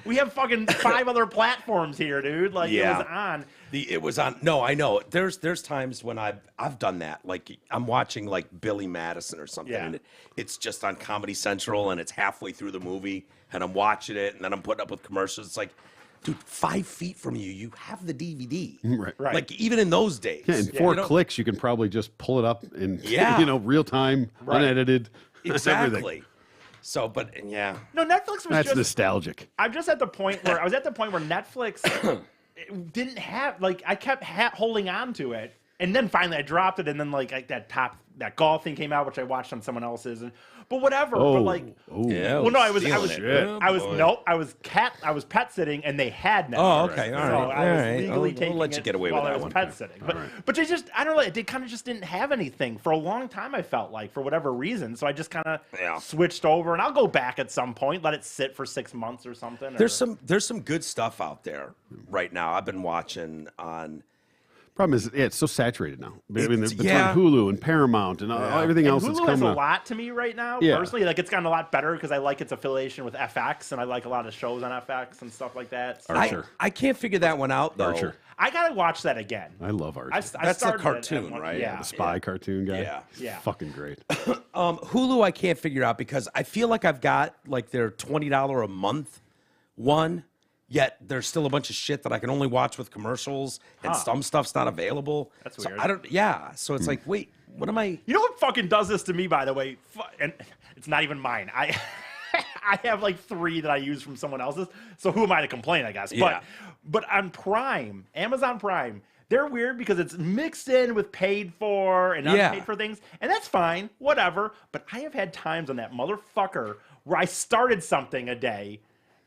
We have fucking 5 other platforms here, dude. Like it was on. It was on. No, I know. There's times when I've done that. Like I'm watching like Billy Madison or something, Yeah. and it's just on Comedy Central, and it's halfway through the movie, and I'm watching it, and then I'm putting up with commercials. It's like, dude, 5 feet from you have the DVD. Right. Like even in those days. Yeah, in 4 clicks, you can probably just pull it up in, real time, unedited. Exactly. Everything. So, but yeah. No, Netflix was That's just nostalgic. I'm just at the point where Netflix didn't have I kept holding on to it, and then finally I dropped it, and then like that golf thing came out, which I watched on someone else's, but whatever. But like, Yeah. well, no, I was pet sitting, and they had Netflix. Oh, okay, all So right, I was all right. legally I'll taking let you it get away with while I that was one. pet sitting. But they just, I don't know, they kind of just didn't have anything for a long time. I felt like for whatever reason, so I just kind of switched over, and I'll go back at some point, let it sit for 6 months or something. There's some good stuff out there right now. I've been watching on. Problem is, it's so saturated now. I mean, between yeah. Hulu and Paramount and everything And else Hulu that's has coming a up. lot to me right now, Yeah. personally. Like, it's gotten a lot better because I like its affiliation with FX, and I like a lot of shows on FX and stuff like that. So Archer. I can't figure that one out, though. Archer. I gotta watch that again. I love Archer. I That's the started it at cartoon, one- right? Yeah. the spy cartoon guy. Yeah. Yeah. Fucking great. Hulu, I can't figure out because I feel like I've got like their $20 a month one, yet there's still a bunch of shit that I can only watch with commercials, and some stuff's not available. That's so weird. I don't. Yeah. So it's like, wait, what am I? You know what fucking does this to me, by the way? And it's not even mine. I have like 3 that I use from someone else's. So who am I to complain, I guess? Yeah. But on Prime, Amazon Prime, they're weird because it's mixed in with paid for and Yeah. unpaid for things. And that's fine, whatever. But I have had times on that motherfucker where I started something a day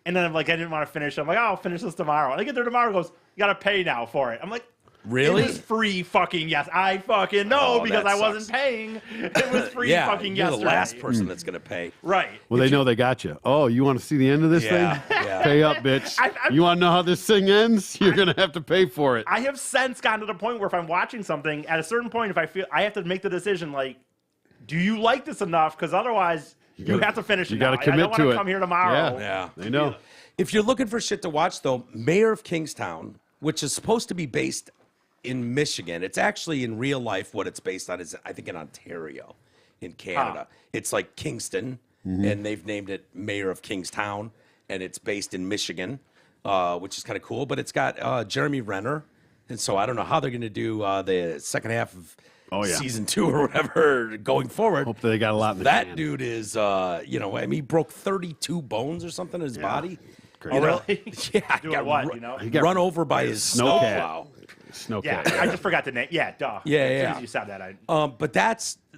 and then I'm like, I didn't want to finish. I'm like, oh, I'll finish this tomorrow. And I get there tomorrow, it goes, you got to pay now for it. I'm like, Really? It was free fucking yes. I fucking know Oh, because that I wasn't sucks. paying. It was free Yeah, fucking you're yesterday. the last person that's gonna pay. Right. Well, they know they got you. Oh, you want to see the end of this Yeah, thing? yeah. Pay up, bitch. I'm- You want to know how this thing ends? You're going to have to pay for it. I have since gotten to the point where if I'm watching something, at a certain point, if I feel I have to make the decision, like, do you like this enough? Because otherwise, you gotta- have to finish it. you gotta now. commit I don't to want it. come here tomorrow. Yeah. They know. If you're looking for shit to watch, though, Mayor of Kingstown, which is supposed to be based in Michigan, it's actually in real life what it's based on is, I think, in Ontario, in Canada. It's like Kingston, and they've named it Mayor of Kingstown, and it's based in Michigan, which is kind of cool. But it's got Jeremy Renner, and so I don't know how they're going to do the second half of season 2 or whatever going forward. Hope they got a lot in the That can. dude is, I mean, he broke 32 bones or something in his body. Crazy. Oh, really? Yeah, Doing what, you know? He got run over by his snowplow. Snowcat. Yeah, I just forgot the name. Yeah, duh. Yeah, As soon yeah. as you said that, I. But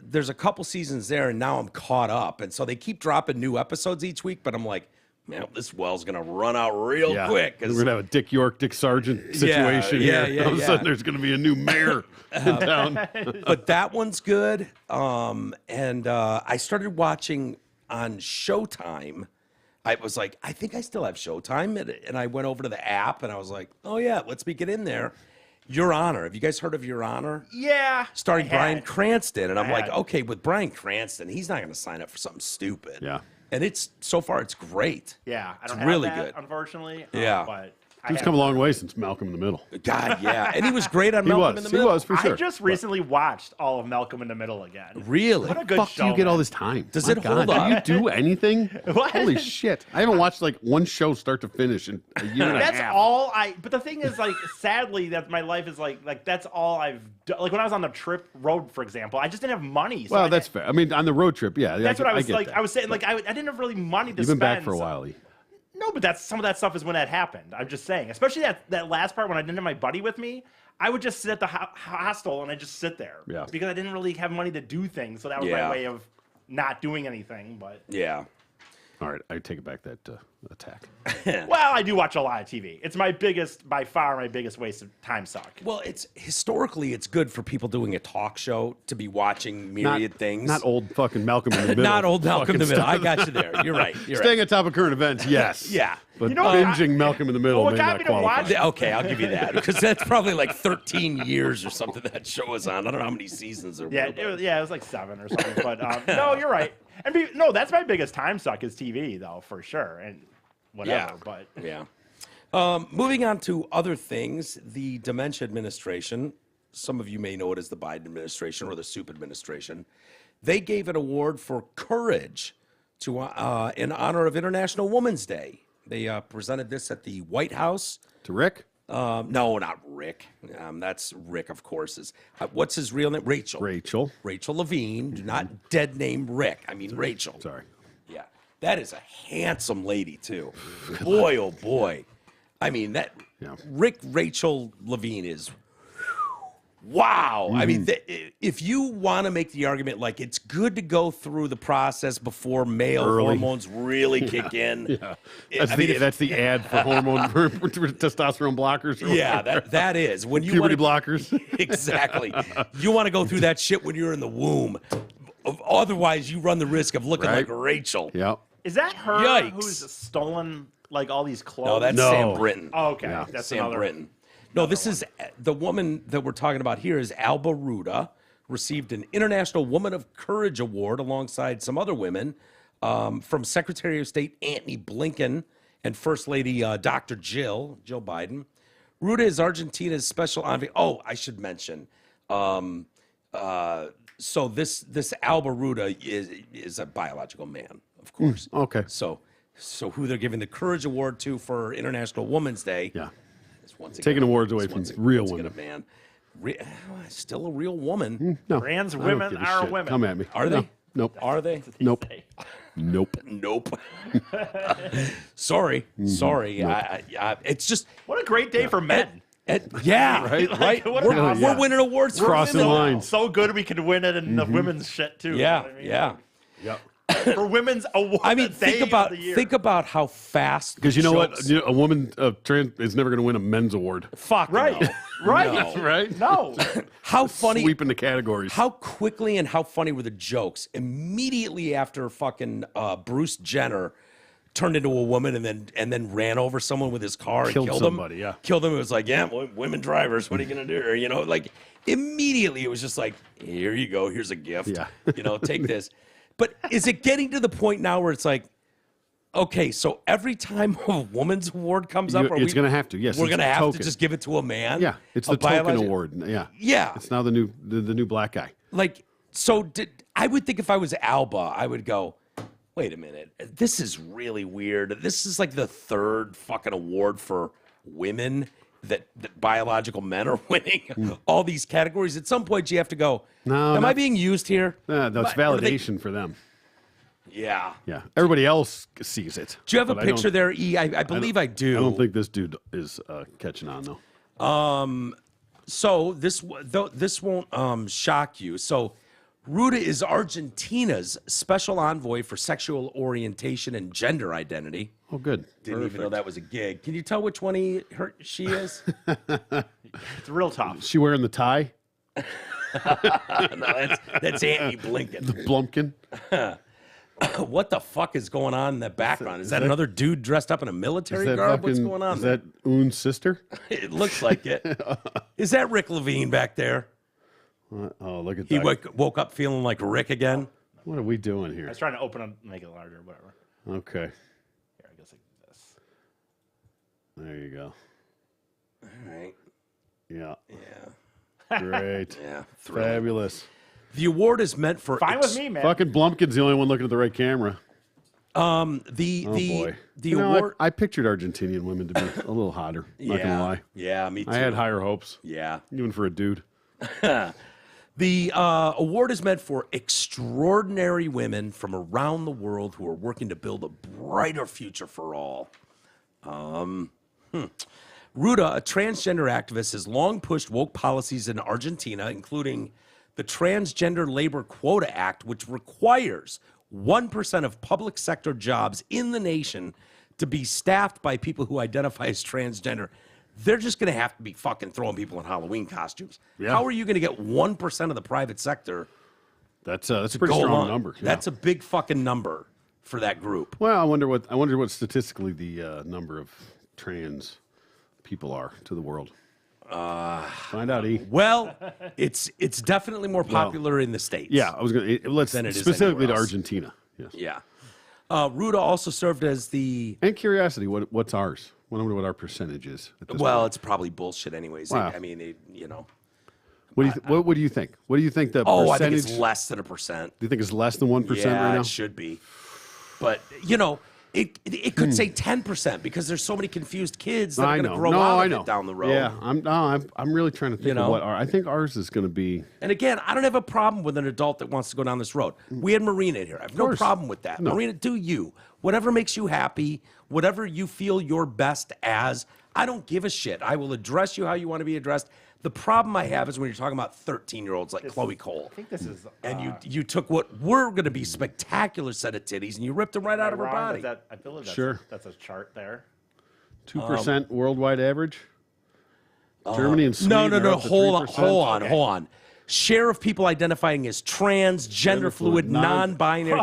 there's a couple seasons there, and now I'm caught up, and so they keep dropping new episodes each week. But I'm like, man, this well's gonna run out real quick. We're going to have a Dick York, Dick Sargent situation yeah, here. yeah, All of a sudden, yeah. there's going to be a new mayor in town. But that one's good. And I started watching on Showtime. I was like, I think I still have Showtime, and I went over to the app, and I was like, oh yeah, let's me get in there. Your Honor. Have you guys heard of Your Honor? Yeah. Starring I had Bryan it. Cranston, and I'm I like, had it. okay, with Bryan Cranston, he's not going to sign up for something stupid. Yeah. And so far it's great. Yeah, I don't It's have really that, good. unfortunately. Yeah. But I He's have come a it. long way since Malcolm in the Middle. God, yeah, and he was great on He Malcolm was. in the He Middle. was, for sure. I just recently watched all of Malcolm in the Middle again. Really? What a good Fuck, show. do you get all man. this time? Does My it hold God, up? Do you do anything? What? Holy shit! I haven't watched like one show start to finish in a year and a That's half. all I. But the thing is, like, sadly, that my life is like that's all I've done. Like when I was on the road, for example, I just didn't have money. So Well, I that's didn't- fair. I mean, on the road trip, yeah. That's what I was get like. that. I was saying, like, I didn't have really money to You've spend. been back for a so- while, Lee. No, but some of that stuff is when that happened. I'm just saying, especially that last part when I didn't have my buddy with me. I would just sit at the hostel and I just sit there. Yeah. Because I didn't really have money to do things, so that was Yeah. my way of not doing anything. But Yeah. All right, I take it back that attack. well, I do watch a lot of TV. It's by far my biggest waste of time suck. Well, historically it's good for people doing a talk show to be watching myriad things. Not old fucking Malcolm in the Middle. Not old Malcolm in the fucking Middle. I stuff. got you there. You're right. You're Staying right. on top of current events, yes. Yeah. But You know what, binging Malcolm in the Middle well, what may got not me to qualify. watch- Okay, I'll give you that because that's probably like 13 years or something that show was on. I don't know how many seasons there Yeah, were. it was like 7 or something. But no, you're right. And no, that's my biggest time suck is TV though, for sure. And whatever. But Yeah. Moving on to other things, the Dementia Administration, some of you may know it as the Biden administration or the Soup administration, they gave an award for courage to in honor of International Women's Day. They presented this at the White House. To Rick? No, not Rick. That's Rick, of course. What's his real name? Rachel. Rachel Levine. Do not dead name Rick. I mean Rachel. Sorry. Yeah. That is a handsome lady, too. Boy, oh boy. I mean, Yeah. Rachel Levine is, wow. I mean, if you want to make the argument, like, it's good to go through the process before male Early. hormones really kick in. Yeah. That's the ad for hormone for testosterone blockers. Or Yeah, whatever. that is. When you Puberty wanna, blockers. Exactly. You want to go through that shit when you're in the womb. Otherwise, you run the risk of looking Right. like Rachel. Yeah. is that her Yikes. who's stolen like all these clothes? No, that's No. Sam Britton. Oh, okay. Yeah. That's Sam another. Britton. No, this is the woman that we're talking about here is Alba Ruda, received an International Woman of Courage Award alongside some other women from Secretary of State Antony Blinken and First Lady Dr. Jill Biden. Ruda is Argentina's special envoy. Oh, I should mention. So this Alba Ruda is a biological man, of course. Okay. So who they're giving the Courage Award to for International Women's Day? Yeah. Is once again, Taking awards away from real once again women. a man. Still a real woman. No. Trans I don't women give a are shit. women. Come at me. Are they? Nope. Are they? Nope. Nope. Nope. Sorry. It's just What a great day for men. yeah, Right? right. What We're, an awesome- we're winning awards for Crossing women. lines. So good we could win it in the women's shit too. you know Yeah, what I mean? yeah. Yep. For women's award. I mean, day think about of the year. how fast. Because you know what? jokes- You know, a woman trans is never going to win a men's award. Fuck Right. no. Right. No. Right? No. How funny. Sweeping the categories. How quickly and how funny were the jokes immediately after fucking Bruce Jenner turned into a woman and then ran over someone with his car and Killed killed somebody, him. yeah. Killed him. It was like, yeah, women drivers. What are you gonna do? You know, like immediately it was just like, here you go. Here's a gift. Yeah. You know, take this. But is it getting to the point now where it's like, okay, so every time a woman's award comes up, It's going to have to. Yes. we're it's gonna a have token. to just give it to a man. Yeah. It's A the token biologic- award. Yeah. Yeah. It's now the new black guy. Like, so I would think if I was Alba, I would go, wait a minute, this is really weird. This is like the third fucking award for women that biological men are winning all these categories. At some point, you have to go, No, am I not- being used here? That's What are they- validation for them. Yeah. Yeah. Everybody else sees it. Do you have a but I don't- picture there, E? I believe I do. I don't think this dude is catching on, though. So this won't shock you. So Ruda is Argentina's special envoy for sexual orientation and gender identity. Oh, good. Didn't even know that was a gig. Can you tell which one she is? It's real tough. She wearing the tie? No, that's Antony Blinken. Blumpkin? What the fuck is going on in the background? Is that another dude dressed up in a military Is that garb? What's fucking- going on Is there? that Oon's sister? It looks like it. Is that Rick Levine back there? Oh, look at He that. woke up feeling like Rick again. What are we doing I here? was trying to open it, make it larger, whatever. Okay. Here, I guess like this. There you go. All right. Yeah. Yeah. Great. Yeah. Thrilling. Fabulous. The award is meant for Fine with me, man. Fucking Blumpkin's the only one looking at the right camera. The Oh, the boy. the You know, award. I pictured Argentinian women to be a little hotter. Not yeah. going to lie. Yeah, me too. I had higher hopes, Yeah. even for a dude. The award is meant for extraordinary women from around the world who are working to build a brighter future for all. Ruda, a transgender activist, has long pushed woke policies in Argentina, including the Transgender Labor Quota Act, which requires 1% of public sector jobs in the nation to be staffed by people who identify as transgender. They're just going to have to be fucking throwing people in Halloween costumes. Yeah. How are you going to get 1% of the private sector That's a to pretty go strong along? number. Yeah. That's a big fucking number for that group. Well, I wonder what statistically the number of trans people are to the world. Find out, E. Well, it's definitely more popular in the States. Yeah, I was going to let's Than it is specifically to anywhere else. Argentina. Yes. Yeah. Ruda also served as the. And curiosity, what's ours? I wonder what our percentage is. At this Well, point. it's probably bullshit, anyways. Wow. I mean, you know. What do you think? What do you think the Oh, I think percentage? it's less than 1%. Do you think it's less than 1% Yeah, right now? it should be. But you know, it could say 10% because there's so many confused kids that are I going to know. grow No, out I of know. it down the road. Yeah, I'm really trying to think know? of what I think ours is going to be. And again, I don't have a problem with an adult that wants to go down this road. We had Marina in here. I have no course. problem with that. No. Marina, do you. Whatever makes you happy, whatever you feel you're best as, I don't give a shit. I will address you how you want to be addressed. The problem I have is when you're talking about 13-year-olds like Chloe Cole. I think this is. And you took what were going to be spectacular set of titties and you ripped them right out of her wrong body. with that? I feel like that's, Sure. that's a chart there. 2% worldwide average. Germany and Sweden. No. are up to Hold 3%. on. share of people identifying as trans, gender fluid, non-binary.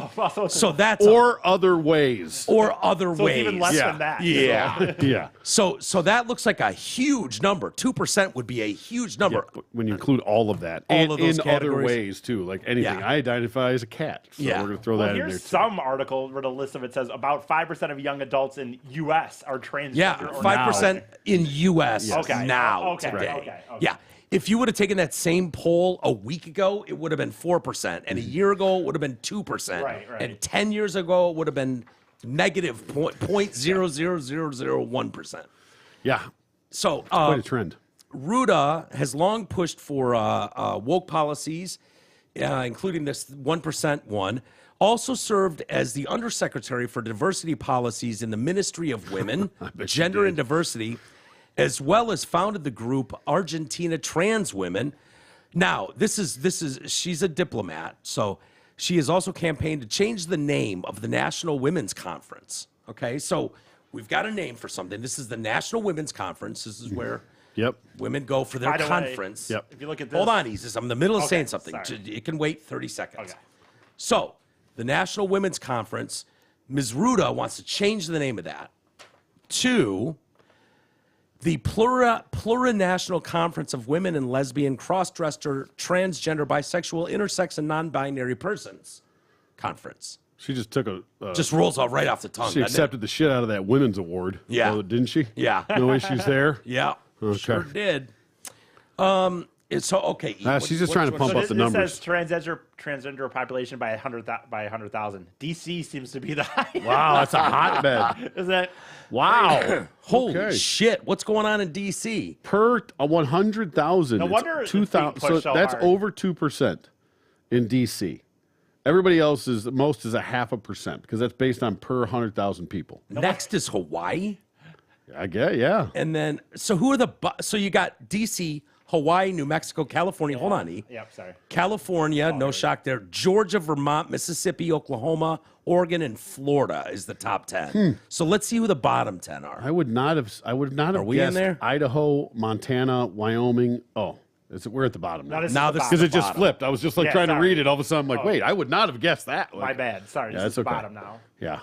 So that's or other ways. or other So ways. it's even less Yeah. than that. Yeah. Yeah. So that looks like a huge number. 2% would be a huge number. But when you include all of that, All and of those in other categories. ways too, like anything, Yeah. I identify as a cat. So Yeah. we're gonna throw Well, that in there. here's Too. some article where the list of it says about 5% of young adults in U.S. are transgender. Yeah, or 5% in U.S. Okay. now Okay. today. Okay. Yeah. If you would have taken that same poll a week ago, it would have been 4%. And a year ago, it would have been 2%. Right. And 10 years ago, it would have been negative 0.00001%. Yeah, So quite a trend. Ruda has long pushed for woke policies, including this 1% one. Also served as the undersecretary for diversity policies in the Ministry of Women, Gender and Diversity, as well as founded the group Argentina Trans Women. Now, she's a diplomat, so she has also campaigned to change the name of the National Women's Conference. Okay, so we've got a name for something. This is the National Women's Conference. This is where Yep. women go for their By the way, conference. Yep. If you look at this. Hold on, Isis. I'm in the middle of Okay, saying something. sorry. It can wait 30 seconds. Okay. So, the National Women's Conference, Ms. Ruda wants to change the name of that to the Plurinational Conference of Women and Lesbian, Cross-Dresser, Transgender, Bisexual, Intersex, and Non-Binary Persons Conference. She just took a. Just rolls out right off the tongue. She doesn't it? accepted the shit out of that women's award. Yeah. Didn't she? Yeah. No issues there. Yeah, Okay. sure did. It's so okay. E, She's just trying to pump So up this, the this numbers. says transgender population by 100,000. DC seems to be the highest. Wow, that's a hotbed. Is that Wow. Holy Okay. shit! What's going on in DC? Per 100,000. No wonder it's being 2,000. pushed so that's hard. over 2% in DC. Everybody else is most is a 0.5% because that's based on per 100,000 people. Next is Hawaii. I get, yeah. And then, so who are the, so you got DC, Hawaii, New Mexico, California. Hold on, E. Yep, sorry. California, no shock there. Georgia, Vermont, Mississippi, Oklahoma, Oregon, and Florida is the top 10. So let's see who the bottom 10 are. I would not have. Are we in guessed there? Idaho, Montana, Wyoming. Oh, we're at the bottom now. Now this Now is the this- Because bottom. it just bottom. flipped. I was just like Yeah, trying to sorry. read it. All of a sudden, I'm like, wait, I would not have guessed that. My Like, bad. Sorry, Yeah, this is that's okay. bottom now. Yeah.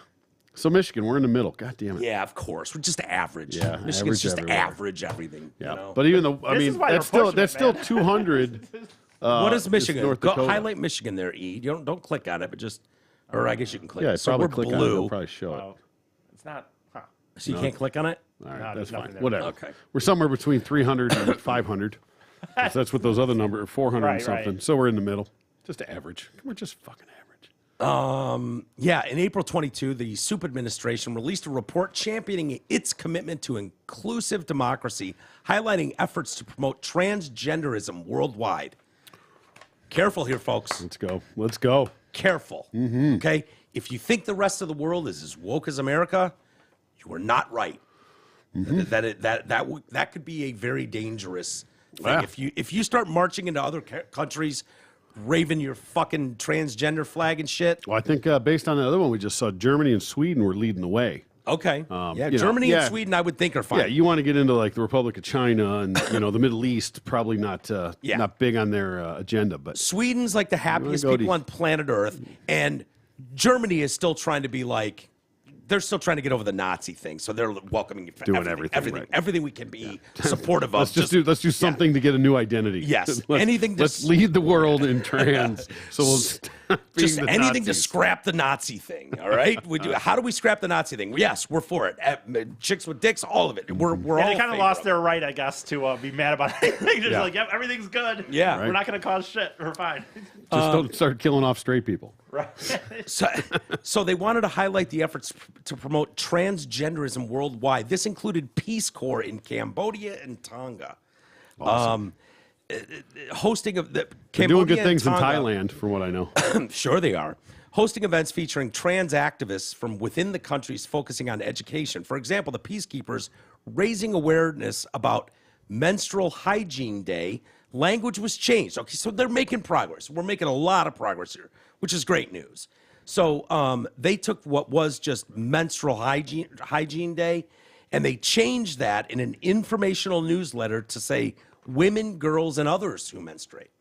So Michigan, we're in the middle. God damn it. Yeah, of course. We're just average. Yeah, Michigan's average just everywhere. average everything. Yeah. You know? But even though, I This mean, is why that's they're still pushing that's it, still man. 200. What is it's Michigan? North Go Dakota. highlight Michigan there, E. You don't click on it, but just, or I guess you can click. Yeah, it. So probably we're click on it. blue. It'll probably show it. Oh, it's not. Huh. So you can't click on it? All right, No, that's there's fine. nothing there. Whatever. Okay. We're somewhere between 300 and 500. 'Cause that's what those other numbers, 400 and Right, something. right. So we're in the middle. Just average. We're just fucking average. Yeah, in April 22, the SUP administration released a report championing its commitment to inclusive democracy, highlighting efforts to promote transgenderism worldwide. Careful here, folks. Let's go. Let's go. Careful. Okay? If you think the rest of the world is as woke as America, you are not right. That could be a very dangerous thing. Yeah. If you start marching into other countries, raving your fucking transgender flag and shit. Well, I think based on the other one we just saw, Germany and Sweden were leading the way. Okay. you know, Germany yeah. and Sweden, I would think, are fine. Yeah, you want to get into like the Republic of China and the Middle East, probably not Yeah. not big on their agenda, but Sweden's like the happiest go to- people on planet Earth, and Germany is still trying to be like, they're still trying to get over the Nazi thing, so they're welcoming Doing everything, right. everything we can be supportive of. let's do something to get a new identity. Yes, let's, anything to Let's lead the world in trans. So we'll stop being just the anything to Nazis. scrap the Nazi thing. All right, how do we scrap the Nazi thing? Yes, we're for it. Chicks with dicks, all of it. We're And all. they kind of favor lost it. their right, I guess, to be mad about anything. Just Yeah. like, yep, everything's good. Yeah. We're not going to cause shit. We're fine. Just don't start killing off straight people. Right. So they wanted to highlight the efforts to promote transgenderism worldwide. This included Peace Corps in Cambodia and Tonga. Hosting of the They're Cambodia doing good and things in Tonga- Thailand, from what I know. Sure they are. Hosting events featuring trans activists from within the countries focusing on education. For example, the Peacekeepers raising awareness about Menstrual Hygiene Day. Language was changed. Okay, so they're making progress. We're making a lot of progress here, which is great news. So they took what was just Menstrual Hygiene Day, and they changed that in an informational newsletter to say women, girls, and others who menstruate.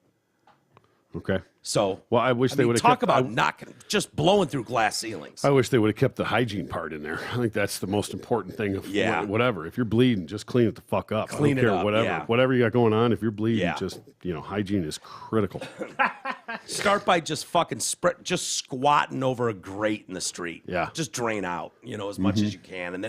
Okay. So, Well, I wish they would have talk kept, about just blowing through glass ceilings. I wish they would have kept the hygiene part in there. I think that's the most important thing. Of whatever. If you're bleeding, just clean it the fuck up. Clean I don't it care, up, whatever. yeah. Whatever you got going on, if you're bleeding, Yeah. just, hygiene is critical. Start by just fucking just squatting over a grate in the street. Yeah. Just drain out, as much as you can, and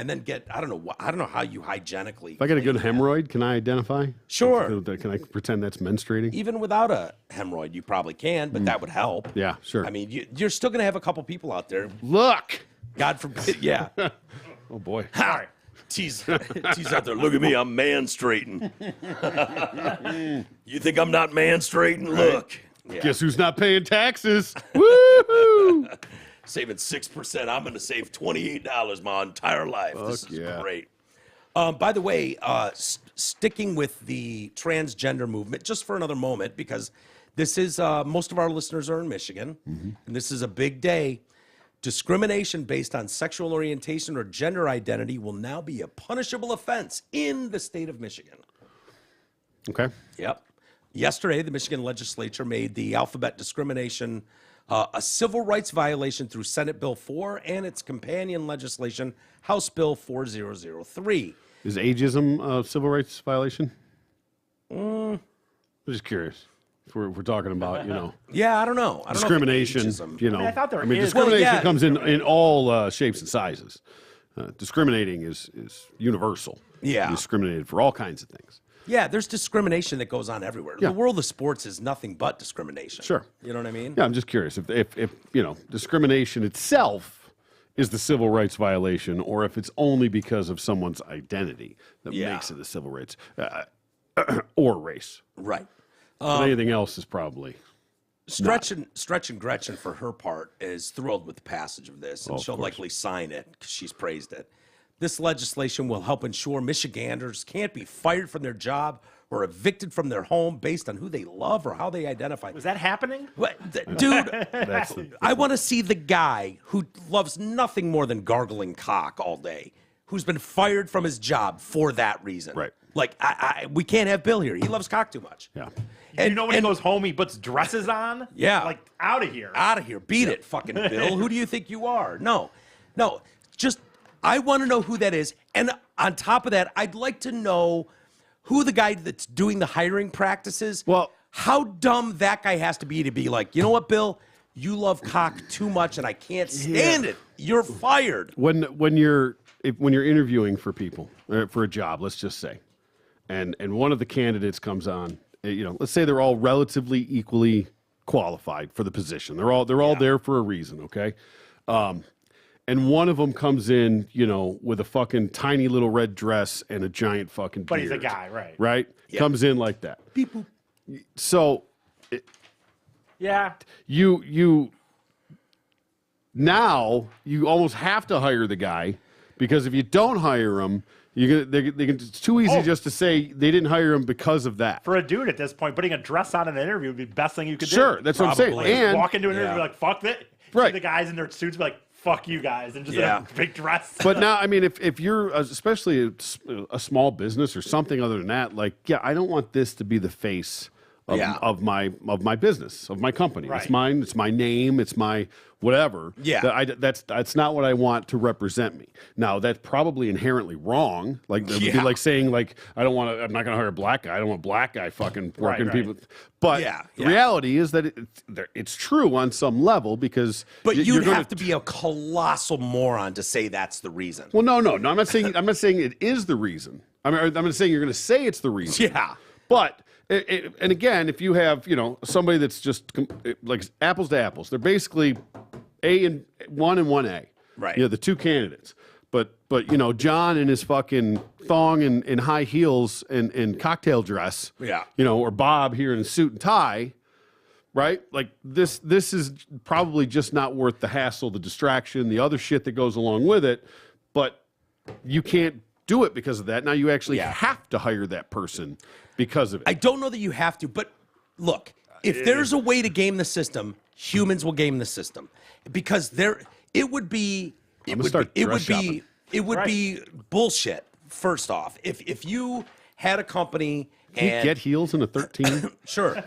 then get I don't know how you hygienically. If I got a good hemorrhoid, can I identify? Sure. Can I pretend that's menstruating? Even without a hemorrhoid, you probably can, but that would help. Yeah, sure. I mean, you're still going to have a couple people out there. Look. God forbid. Yeah. Oh, boy. Sorry. Tease out there. Look at me. I'm man-straighting. You think I'm not man-straighting? Look. Yeah. Guess who's not paying taxes? Woo-hoo! Saving 6%. I'm going to save $28 my entire life. This is great. By the way, sticking with the transgender movement just for another moment, because this is most of our listeners are in Michigan, and this is a big day. Discrimination based on sexual orientation or gender identity will now be a punishable offense in the state of Michigan. Okay. Yep. Yesterday, the Michigan legislature made the alphabet discrimination a civil rights violation through Senate Bill 4 and its companion legislation, House Bill 4003. Is ageism a civil rights violation? I'm just curious. If we're talking about, Yeah, I don't know. I don't discrimination, know if ageism- I thought there is. discrimination Well, yeah. comes in all shapes and sizes. Discriminating is universal. Yeah. You're discriminated for all kinds of things. Yeah, there's discrimination that goes on everywhere. Yeah. The world of sports is nothing but discrimination. Sure. You know what I mean? Yeah, I'm just curious if discrimination itself is the civil rights violation, or if it's only because of someone's identity that makes it a civil rights or race. Right. But anything else is probably Stretch and Gretchen, for her part, is thrilled with the passage of this, and of she'll course. likely sign it because she's praised it. This legislation will help ensure Michiganders can't be fired from their job or evicted from their home based on who they love or how they identify. Was that happening? Dude, that's the I want to see the guy who loves nothing more than gargling cock all day, who's been fired from his job for that reason. Right. Like, we can't have Bill here. He loves cock too much. yeah. When he goes home, he puts dresses on? Yeah. Like, out of here. Out of here. Beat it, fucking Bill. Who do you think you are? No. Just, I want to know who that is. And on top of that, I'd like to know who the guy that's doing the hiring practices, Well, how dumb that guy has to be like, you know what, Bill? You love cock too much and I can't stand it. You're fired. when you're interviewing for people for a job, let's just say, and one of the candidates comes on, let's say they're all relatively equally qualified for the position. They're all there for a reason, okay? And one of them comes in, with a fucking tiny little red dress and a giant fucking beard. But he's a guy, right? Right? Yeah. Comes in like that. Beep, boop. So Yeah. you almost have to hire the guy, because if you don't hire him, it's too easy just to say they didn't hire him because of that. For a dude at this point, putting a dress on in an interview would be the best thing you could do. Sure, that's what I'm saying. Probably. And walk into an interview like, fuck that. Right. The guys in their suits be like, fuck you guys, and just in a big dress. but now, I mean, if you're especially a small business or something other than that, I don't want this to be the face of my business, of my company. Right. It's mine. It's my name. It's my whatever. Yeah. That's not what I want to represent me. Now, that's probably inherently wrong. Like it would be like saying I'm not going to hire a black guy. I don't want a black guy fucking working Right. people. But the reality is that it's true on some level, because But you're you'd gonna have to be a colossal moron to say that's the reason. Well, no. I'm not saying it is the reason. I'm not saying you're going to say it's the reason. Yeah. But and again, if you have somebody that's just like apples to apples, they're basically A and 1A. Right. The two candidates. But John in his fucking thong and high heels and cocktail dress. Yeah. Or Bob here in a suit and tie. Right? Like this is probably just not worth the hassle, the distraction, the other shit that goes along with it. But you can't do it because of that. Now you actually have to hire that person because of it. I don't know that you have to, but look, if there's a way to game the system, humans will game the system, because it would be bullshit. First off, if you had a company Can you And get heels in a 13? sure,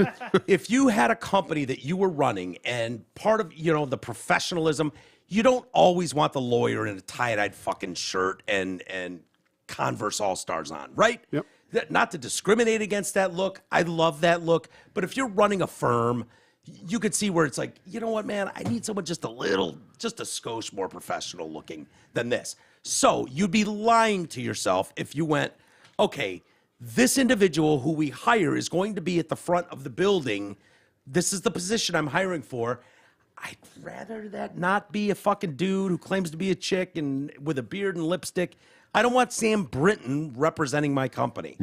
if you had a company that you were running and part of, the professionalism, you don't always want the lawyer in a tie-dyed fucking shirt and Converse All-Stars on, right? Yep. Not to discriminate against that look. I love that look. But if you're running a firm, you could see where it's like, you know what, man, I need someone just a skosh more professional looking than this. So you'd be lying to yourself if you went, okay, this individual who we hire is going to be at the front of the building. This is the position I'm hiring for. I'd rather that not be a fucking dude who claims to be a chick and with a beard and lipstick. I don't want Sam Brinton representing my company.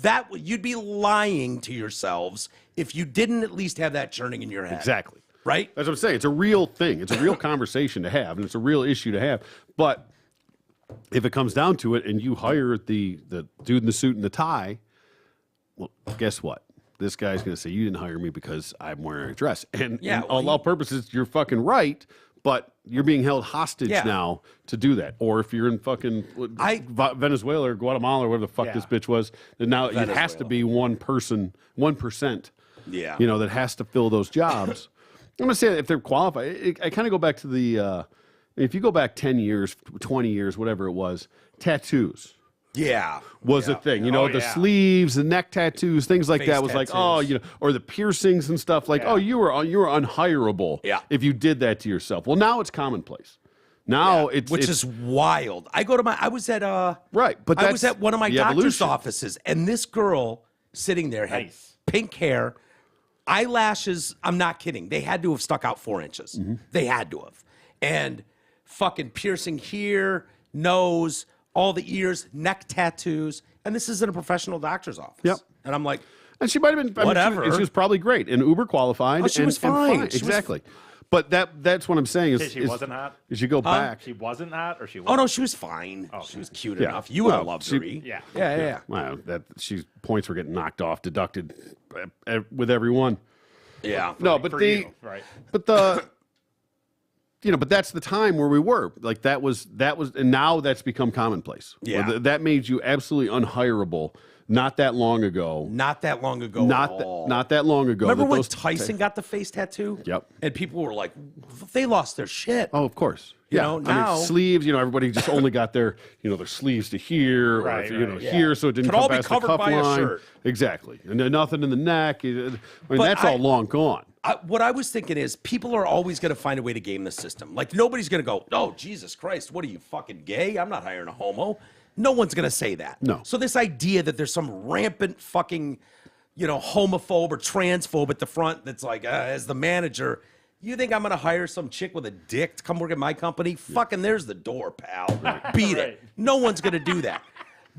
That you'd be lying to yourselves if you didn't at least have that churning in your head. Exactly. Right? That's what I'm saying. It's a real thing. It's a real conversation to have, and it's a real issue to have. But if it comes down to it and you hire the dude in the suit and the tie, well, guess what? This guy's going to say, you didn't hire me because I'm wearing a dress. And Yeah, in all purposes, you're fucking right, but you're being held hostage now to do that. Or if you're in fucking Venezuela or Guatemala or whatever the fuck this bitch was, then now it has to be one person, 1%, that has to fill those jobs. I'm going to say that if they're qualified, I kind of go back to the, if you go back 10 years, 20 years, whatever it was, tattoos. Was a thing, the sleeves, the neck tattoos, things like Face that was tattoos. like, or the piercings and stuff like, you were unhireable if you did that to yourself. Well, now it's commonplace. Now which is wild. I was at but I was at one of my doctor's evolution. offices, and this girl sitting there had pink hair, eyelashes. I'm not kidding. They had to have stuck out 4 inches. They had to have, and fucking piercing here, nose. All the ears, neck tattoos, and this is in a professional doctor's office. Yep. And I'm like, and she might have been whatever. She was probably great and Uber qualified. Oh, she was fine. She was exactly. But that's what I'm saying is She wasn't hot? As you go back, She wasn't hot, or she was? oh no, she was fine. Oh, she was cute Yeah. enough. You would have Well, loved she- her. Yeah. Yeah. wow, points were getting knocked off, deducted with everyone. Yeah. No, but For the you, right. but the but that's the time where we were. Like that was, and now that's become commonplace. Yeah. Where that made you absolutely unhireable. Not that long ago. Not that long ago Not at that, all. not that long ago. Remember that when those- Tyson got the face tattoo? Yep. And people were like, they lost their shit. Oh, of course. You Yeah. know, I now- mean, sleeves. Everybody just only got their their sleeves to here, Right, or right. here, so it didn't Could all come be past covered the cuff by a line. shirt. Exactly, and then nothing in the neck. I mean, But that's all long gone. What I was thinking is people are always going to find a way to game the system. Like nobody's going to go, oh, Jesus Christ, what are you, fucking gay? I'm not hiring a homo. No one's going to say that. No. So this idea that there's some rampant fucking, homophobe or transphobe at the front that's like, as the manager, you think I'm going to hire some chick with a dick to come work at my company? Fucking there's the door, pal. Beat it. No one's going to do that.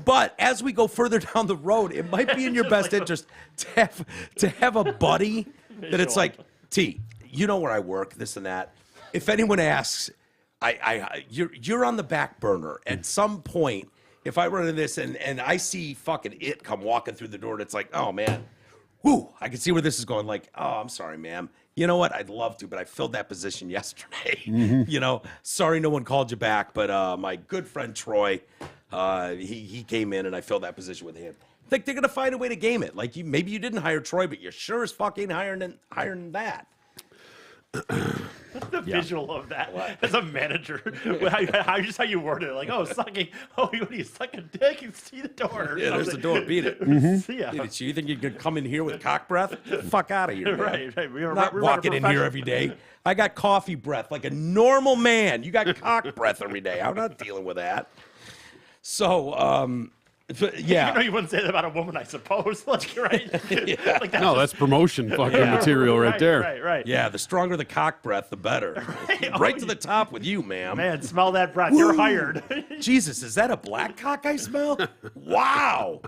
But as we go further down the road, it might be in your best interest to have a buddy that it's like, T, you know where I work, this and that. If anyone asks, you're on the back burner. At some point, if I run into this and I see fucking it come walking through the door, and it's like, oh man, whoo, I can see where this is going. Like, oh, I'm sorry, ma'am. You know what? I'd love to, but I filled that position yesterday. Sorry no one called you back, but my good friend Troy, he came in and I filled that position with him. I think they're gonna find a way to game it. Like maybe you didn't hire Troy, but you're sure as fucking hiring that. The visual of that as a manager, how you worded it, like, oh, sucking, what are you sucking dick? You see the door. or Yeah, there's the something. door. Beat it. See ya. So you think you could come in here with cock breath? Fuck out of here, man. Right. I'm not walking in here every day. I got coffee breath like a normal man. You got cock breath every day. I'm not dealing with that. So, yeah. You wouldn't say that about a woman, I suppose. Like, right? Like No, that's promotion fucking material right there. Right. Yeah, the stronger the cock breath, the better. Right to the top with you, ma'am. Man, smell that breath. You're hired. Jesus, is that a black cock I smell? Wow.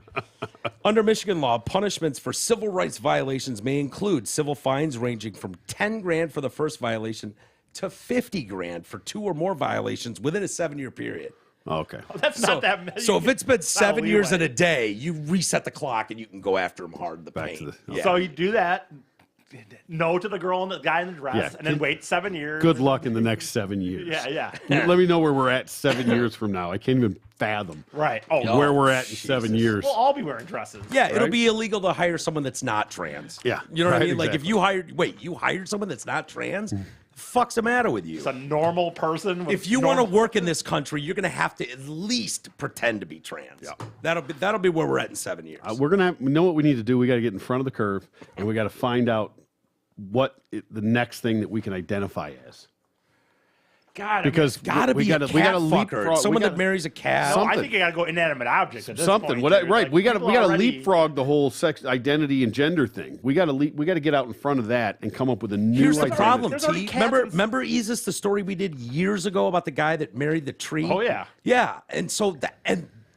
Under Michigan law, punishments for civil rights violations may include civil fines ranging from 10 grand for the first violation to 50 grand for 2 or more violations within a 7-year period. Okay. That's not that many. So if it's been 7 years and leeway. a day, you reset the clock and you can go after him hard in the paint. to the- Yeah. So you do that. no to the girl and the guy in the dress, Yeah. and then wait 7 years. Good luck in the next 7 years. Yeah. Let me know where we're at 7 years from now. I can't even fathom Right. Oh, where we're at in 7 years. we'll all be wearing dresses. Yeah, it'll Right? be illegal to hire someone that's not trans. Yeah, You know what I right, mean? Like if exactly. you hired someone that's not trans, the fuck's the matter with you? It's a normal person. With If you want to work in this country, you're going to have to at least pretend to be trans. Yeah. That'll be where we're at in 7 years. We're gonna we know what we need to do. We got to get in front of the curve, and we got to find out the next thing that we can identify as. God, Because Gotta we be gotta a cat we gotta fucker. leapfrog Someone we that marries a cat. no, something. I think you got to go inanimate object at this something. point, What, dude. right? Like, we got to people already- leapfrog the whole sex identity and gender thing. We got to get out in front of that and come up with a new. Here's the identity. problem, There's already T. cats Remember Isis, the story we did years ago about the guy that married the tree? Oh, yeah. Yeah. And so,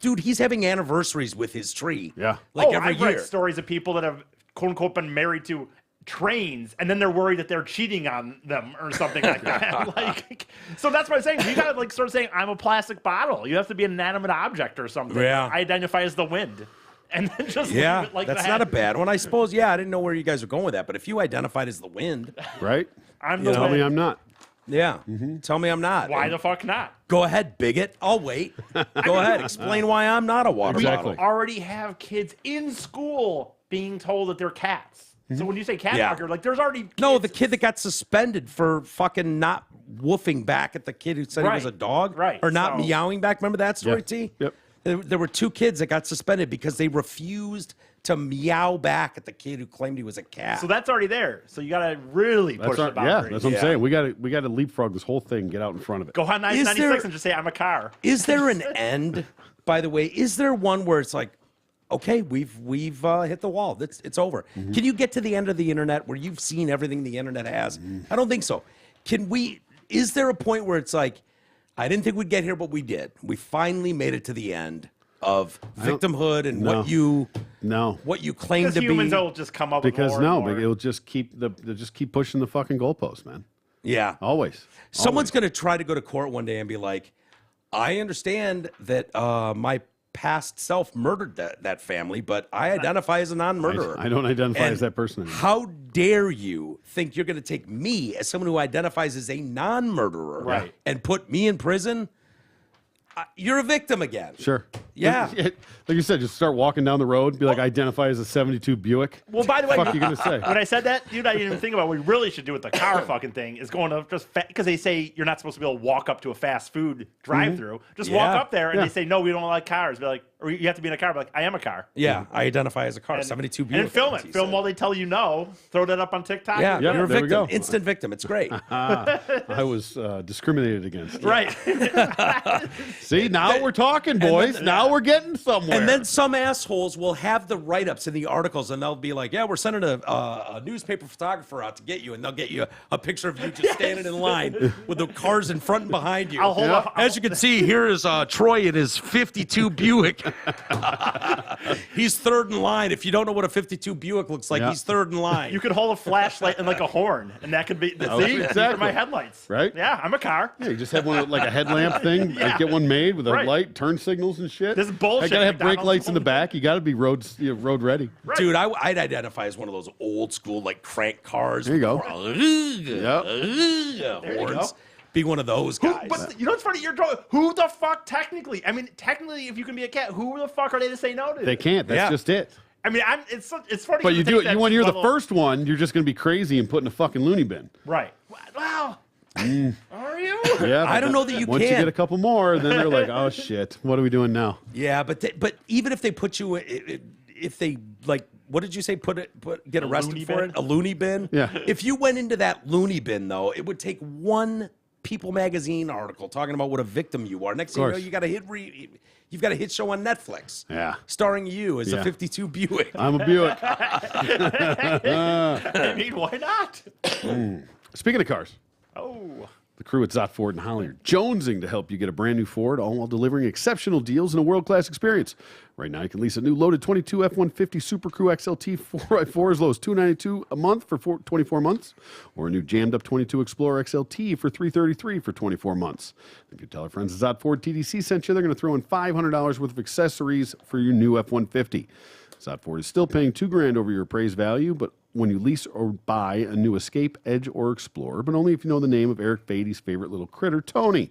dude, he's having anniversaries with his tree. Yeah. Like every I've year. read stories of people that have quote unquote been married to trains, and then they're worried that they're cheating on them or something like that. Like, so that's what I'm saying. You gotta like start saying, "I'm a plastic bottle." You have to be an inanimate object or something. Yeah. I identify as the wind, and then just leave Yeah, it like that's that. not a bad one. I suppose, yeah, I didn't know where you guys were going with that, but if you identified as the wind, Right? I'm the Tell me wind. I'm not. yeah, tell me I'm not. Why And the fuck not? go ahead, bigot. I'll wait. Go ahead, explain why I'm not a water Exactly. bottle. Already have kids in school being told that they're cats. So when you say cat Yeah. fucker, like there's already kids. No, the kid that got suspended for fucking not woofing back at the kid who said he was a Right. dog. Right. Or not So- meowing back. Remember that story, Yeah. T? Yep. There were 2 kids that got suspended because they refused to meow back at the kid who claimed he was a cat. So that's already there. So you gotta really push the Yeah, boundaries. that's what I'm Yeah. saying. We got to leapfrog this whole thing, get out in front of it. Go on Is 96 there- and just say I'm a car. Is there an end, by the way? Is there one where it's like, okay, we've hit the wall. It's over. Mm-hmm. Can you get to the end of the internet where you've seen everything the internet has? I don't think so. Is there a point where it's like, I didn't think we'd get here, but we did. We finally made it to the end of victimhood and no. what you claim Because to humans be. will just come up Because with more and more. it'll just keep they'll just keep pushing the fucking goalpost, man. Yeah. Always. Someone's going to try to go to court one day and be like, I understand that my past self murdered that family, but I identify as a non-murderer. I don't identify And as that person anymore. How dare you think you're going to take me as someone who identifies as a non-murderer Right. and put me in prison? You're a victim again. Sure. Yeah. Like you said, just start walking down the road, be like, identify as a 72 Buick. Well, by the way, Fuck you gonna say? when I said that, dude, I didn't even think about what we really should do with the car fucking thing is going to just because they say you're not supposed to be able to walk up to a fast food drive-through. Just walk Yeah. up there and Yeah. they say no, we don't like cars. Be like, or you have to be in a car. Be like, I am a car. Yeah, I identify as a car. 72 Buick. And film it. he Film said. while they tell you no. Throw that up on TikTok. Yeah, Yeah, you're a there we victim. go. Instant victim. It's great. I was discriminated against. Right. See, now we're talking, boys. Now we're getting somewhere. And then some assholes will have the write-ups in the articles, and they'll be like, "Yeah, we're sending a newspaper photographer out to get you," and they'll get you a picture of you just standing in line with the cars in front and behind you. I'll hold up. As you can see, here is Troy in his 52 Buick. He's third in line. If you don't know what a 52 Buick looks like, Yeah. he's third in line. You could hold a flashlight and like a horn, and that could be see, these are exactly. my headlights. Right? Yeah, I'm a car. Yeah, you just have one with, like a headlamp thing. Yeah. Like, get one made with a Right. light, turn signals and shit. This is bullshit, I gotta have brake McDonald's. lights in the back. You gotta be road ready. Right. Dude, I'd identify as one of those old school like crank cars. There you go. Horns. Be one of those guys. But you know what's funny? You're who the fuck technically? I mean, technically, if you can be a cat, who the fuck are they to say no to? They can't. That's Yeah. just it. I mean, it's funny. But you take do it. that When you're the level- first one, you're just gonna be crazy and put in a fucking loony bin. right? Wow. Are you? Yeah. I don't know that you Once you can. get a couple more, then they're like, oh shit, what are we doing now? Yeah, but even if they put you, if they like, what did you say? Get arrested loony for bin? it? A loony bin? Yeah. If you went into that loony bin though, it would take one People magazine article talking about what a victim you are. Next thing you know, course. you got a you've got a hit show on Netflix. Yeah. Starring you as a Yeah. 52 Buick. I'm a Buick. I mean, why not? Speaking of cars, Oh, the crew at Zott Ford and Holly are jonesing to help you get a brand new Ford, all while delivering exceptional deals and a world-class experience. Right now, you can lease a new loaded 22 F-150 Super Crew XLT 4x4 as low as $292 a month for 24 months, or a new jammed-up 22 Explorer XLT for $333 for 24 months. If you tell our friends at Zott Ford TDC sent you, they're going to throw in $500 worth of accessories for your new F-150. Zott Ford is still paying $2,000 over your appraised value, but when you lease or buy a new Escape, Edge, or Explorer, but only if you know the name of Eric Beatty's favorite little critter, Tony.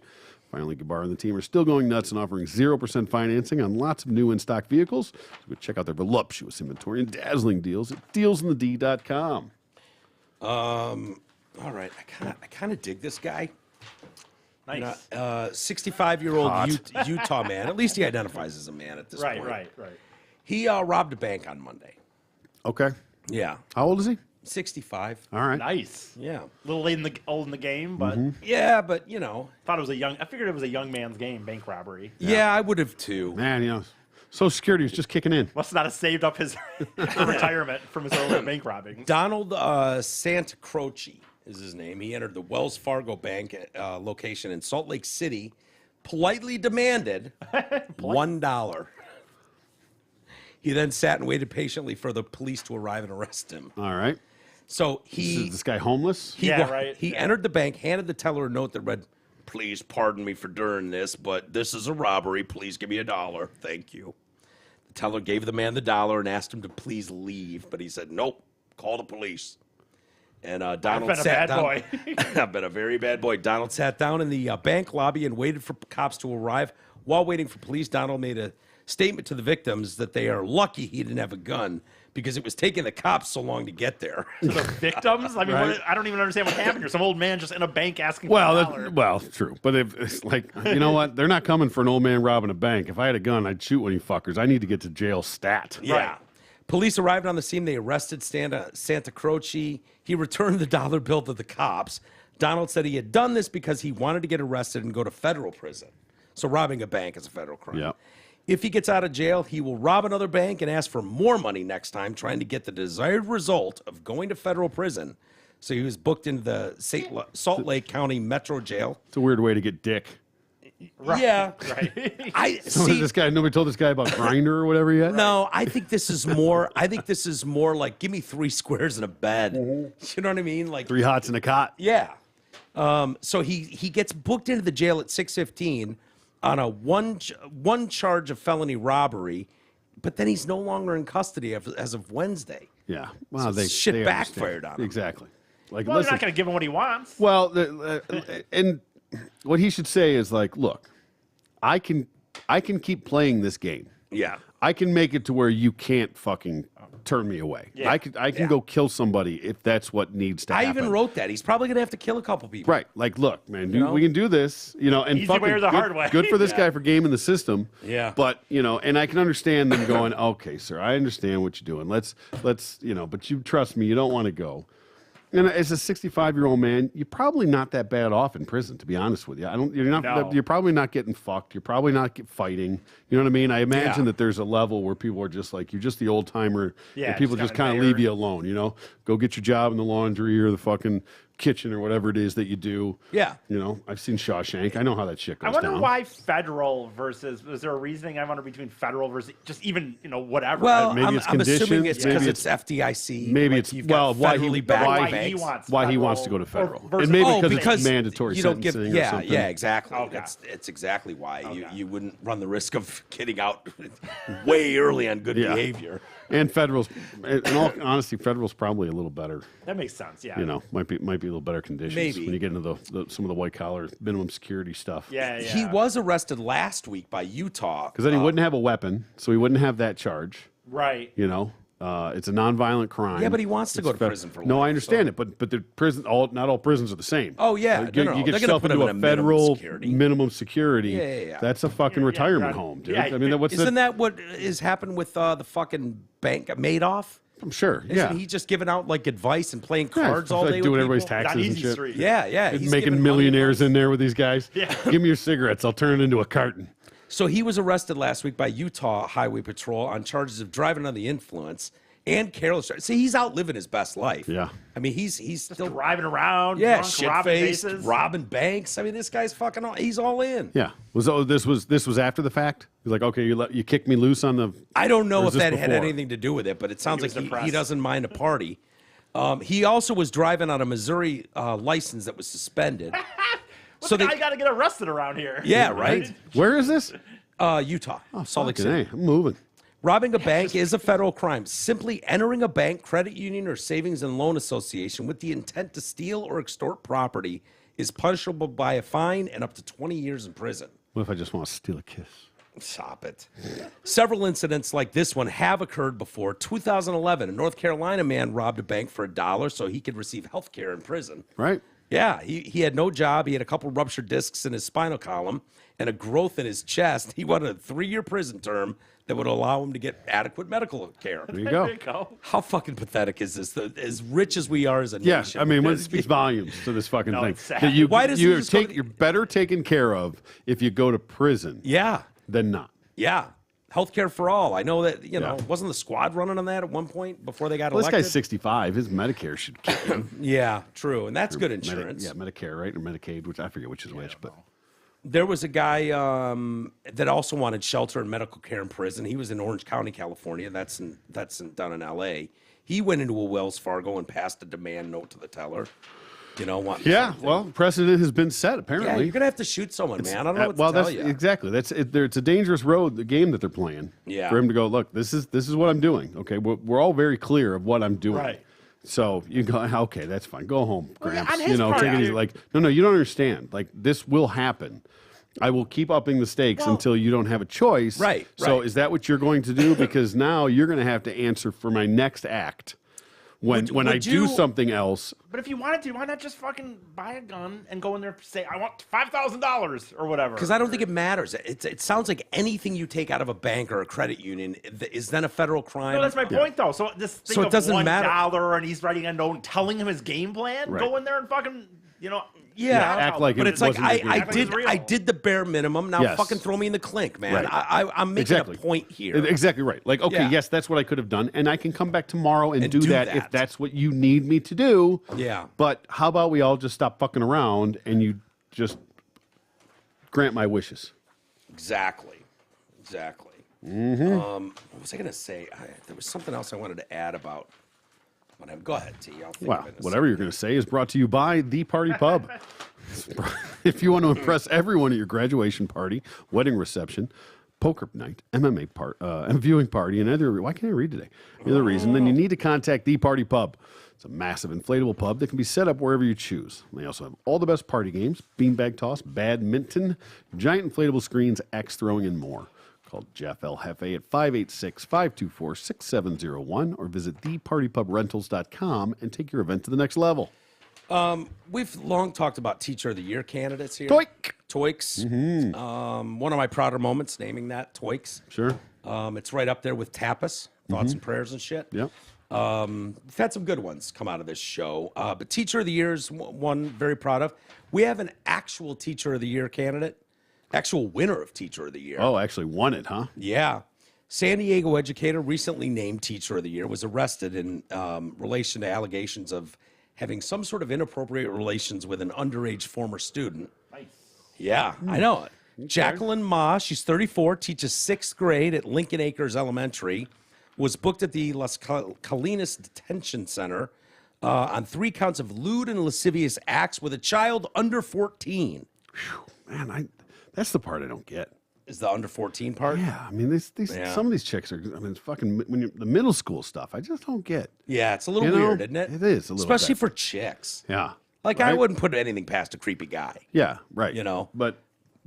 Finally, Gabar and the team are still going nuts and offering 0% financing on lots of new in-stock vehicles. So go check out their voluptuous inventory and dazzling deals at dealsinthed.com. All right, I kind of dig this guy. Nice. 65-year-old Utah man. At least he identifies as a man at this point. Right. He robbed a bank on Monday. Okay. Yeah. How old is he? 65. All right. Nice. Yeah. A little late in the game, but Yeah, but you know. thought it was I figured it was a young man's game, bank robbery. Yeah, I would have too. Man, Social Security was just kicking in. Must not have saved up his retirement from his earlier bank robbing. Donald Santacroce is his name. He entered the Wells Fargo Bank location in Salt Lake City, politely demanded $1. He then sat and waited patiently for the police to arrive and arrest him. All right. So Is this guy homeless? He Yeah. entered the bank, handed the teller a note that read, "Please pardon me for doing this, but this is a robbery. Please give me $1. Thank you." The teller gave the man the $1 and asked him to please leave, but he said, "Nope, call the police." And Donald sat down. I've been a bad boy. I've been a very bad boy. Donald sat down in the bank lobby and waited for cops to arrive. While waiting for police, Donald made a statement to the victims that they are lucky he didn't have a gun because it was taking the cops so long to get there. To the victims? I mean, Right. I don't even understand what happened here. Some old man just in a bank asking for $1. Well, true. But if it's like, you know what? They're not coming for an old man robbing a bank. If I had a gun, I'd shoot one of you fuckers. I need to get to jail stat. Yeah. Right. Police arrived on the scene. They arrested Santacroce. He returned the dollar bill to the cops. Donald said he had done this because he wanted to get arrested and go to federal prison. So robbing a bank is a federal crime. Yep. If he gets out of jail, he will rob another bank and ask for more money next time, trying to get the desired result of going to federal prison. So he was booked into the Salt Lake County Metro Jail. It's a weird way to get dick. Right. Yeah. Right. I So see. nobody told this guy about Grinder or whatever he had? No, I think this is more. I think this is more like give me 3 squares and a bed. You know what I mean? Like 3 hots in a cot. yeah. So he gets booked into the jail at 6:15 on a one charge of felony robbery, but then he's no longer in custody as of Wednesday. Yeah. Well, shit they backfired understand. on him. Exactly. Like, Well, listen, they're not going to give him what he wants. well, and what he should say is like, look, I can keep playing this game. Yeah. I can make it to where you can't fucking turn me away. Yeah. I can go kill somebody if that's what needs to I happen. even wrote that. He's probably going to have to kill a couple people. Right. Like, look, man, know? we can do this, and Easy fucking way or the good, hard way. good for this Yeah. guy for gaming the system. Yeah. But, and I can understand them going, okay, sir, I understand what you're doing. Let's, but you trust me, you don't want to go. And as a 65-year-old man, you're probably not that bad off in prison, to be honest with you. No. You're probably not getting fucked. You're probably not fighting. You know what I mean? I imagine Yeah. that there's a level where people are just like, you're just the old timer. Yeah, and people just just kinda kind of there. leave you alone, Go get your job in the laundry or the fucking kitchen or whatever it is that you do. Yeah. I've seen Shawshank. I know how that shit goes I wonder down. why federal versus. Was there a reasoning? I wonder between federal versus just even whatever. Well, Maybe I'm, it's I'm assuming conditions, it's because maybe it's FDIC. maybe like it's- you've got why he- federally backed why banks. Why he wants to go to or federal. versus- And maybe Oh, because it's mandatory you don't give. sentencing or Yeah, something. yeah, exactly. Okay. It's exactly why Okay. you wouldn't run the risk of getting out way early on good Yeah. behavior. And federal's, in all honesty, federal's probably a little better. That makes sense. Yeah. Might be a little better conditions Maybe. when you get into some of the white collar minimum security stuff. Yeah. Yeah. He was arrested last week by Utah. Because then he wouldn't have a weapon, so he wouldn't have that charge. right. It's a nonviolent crime. Yeah, but he wants to It's go to prison for No, life, I understand it, but the prison, not all prisons are the same. Oh, yeah. Like, No, you no, get they're gonna yourself put him into in a a minimum federal security. minimum security. Yeah. That's a fucking Yeah, retirement right. home, dude. Yeah. I mean, Isn't that what is happened with the fucking bank Madoff? I'm sure. Isn't Yeah. he just giving out like advice and playing Yeah, cards all like day? doing with everybody's people? taxes Not and easy shit. street. Yeah. He's Making giving money millionaires advice. in there with these guys. Yeah. Give me your cigarettes. I'll turn it into a carton. So he was arrested last week by Utah Highway Patrol on charges of driving under the influence and careless driving. See, he's out living his best life. Yeah. I mean, he's still Driving around. yeah, drunk, shit robbing faced, bases. robbing banks. I mean, this guy's fucking he's all in. Yeah. This was after the fact? He's like, okay, you kicked me loose on the. I don't know Or if is this that had before? anything to do with it, but it sounds he was like he depressed. doesn't mind a party. He also was driving on a Missouri license that was suspended. So I got to get arrested around here. Yeah, right. Where is this? Utah, Salt Lake Fucking City. A, I'm moving. Robbing a bank is a federal crime. Simply entering a bank, credit union, or savings and loan association with the intent to steal or extort property is punishable by a fine and up to 20 years in prison. What if I just want to steal a kiss? Stop it. Several incidents like this one have occurred before. 2011, a North Carolina man robbed a bank for $1 so he could receive health care in prison. Right. Yeah, he had no job. He had a couple ruptured discs in his spinal column and a growth in his chest. He wanted a 3-year prison term that would allow him to get adequate medical care. There you go. How fucking pathetic is this? As rich as we are as a Yeah, nation. I mean, it speaks volumes to this fucking thing. it's sad. That you, Why does he just go to- you're better taken care of if you go to prison Yeah, than not. yeah. Healthcare for all. I know that, Yeah. wasn't the squad running on that at one point before they got Well, this elected? guy's 65. His Medicare should kick him. Yeah, true. And that's good insurance. Medicare, right? Or Medicaid, which I forget which is which. But There was a guy that also wanted shelter and medical care in prison. He was in Orange County, California. That's down in L.A. He went into a Wells Fargo and passed a demand note to the teller. Wanting something. well, precedent has been set, Yeah, apparently. you're gonna have to shoot someone, man. I don't know what well, to tell that's you. exactly. It's a dangerous road, the game that they're playing. Yeah. For him to go, look, this is what I'm doing. Okay, we're all very clear of what I'm doing. Right. So you go, okay, that's fine. Go home, Well, Gramps. on his part, take it easy. dude. Like, no, you don't understand. Like, this will happen. I will keep upping the stakes Well- until you don't have a choice. Right, So right. is that what you're going to do? Because now you're going to have to answer for my next act. When Would I do you- something else, But if you wanted to, why not just fucking buy a gun and go in there and say, I want $5,000 or whatever? Because I don't think it matters. It sounds like anything you take out of a bank or a credit union is then a federal crime. No, that's my point, though. So this thing So it of doesn't matter. $1 and he's writing a note telling him his game plan, Right. go in there and fucking, Yeah, act like but it it's like wasn't your game. I did the bare minimum. Now Yes. fucking throw me in the clink, man. Right. I'm making Exactly. a point here. Exactly right. Like, okay, Yeah. yes, that's what I could have done, and I can come back tomorrow and, And do do that, that. if that's what you need me to do. Yeah. But how about we all just stop fucking around and you just grant my wishes? Exactly. Mm-hmm. What was I gonna say? There was something else I wanted to add about. Go ahead, T. I'll think Well, of it in a whatever you're going to say is brought to you by The Party Pub. If you want to impress everyone at your graduation party, wedding reception, poker night, MMA and viewing party, and why can't I read today? Any other reason, then you need to contact The Party Pub. It's a massive inflatable pub that can be set up wherever you choose. They also have all the best party games, beanbag toss, badminton, giant inflatable screens, axe throwing, and more. Call Jeff El Jefe at 586-524-6701 or visit thepartypubrentals.com and take your event to the next level. We've long talked about Teacher of the Year candidates here. Toik! Toiks. One of my prouder moments naming that Toiks. Sure. It's right up there with Tapas, Thoughts and Prayers and shit. Yep. We've had some good ones come out of this show. But Teacher of the Year is one very proud of. We have an actual Teacher of the Year candidate, actual winner of Teacher of the Year. Oh, actually won it, huh? Yeah. San Diego educator recently named Teacher of the Year was arrested in relation to allegations of having some sort of inappropriate relations with an underage former student. Nice. Yeah, I know it. Jacqueline Ma, she's 34, teaches 6th grade at Lincoln Acres Elementary, was booked at the Las Colinas Detention Center on 3 counts of lewd and lascivious acts with a child under 14. Man, that's the part I don't get. Is the under 14 part? Yeah, I mean, these Yeah. some of these chicks are. I mean, it's fucking the middle school stuff. I just don't get. Yeah, it's a little You know, weird, isn't it? it is a little Especially bit. for chicks. Yeah, Like, I right? wouldn't put anything past a creepy guy. Yeah, right.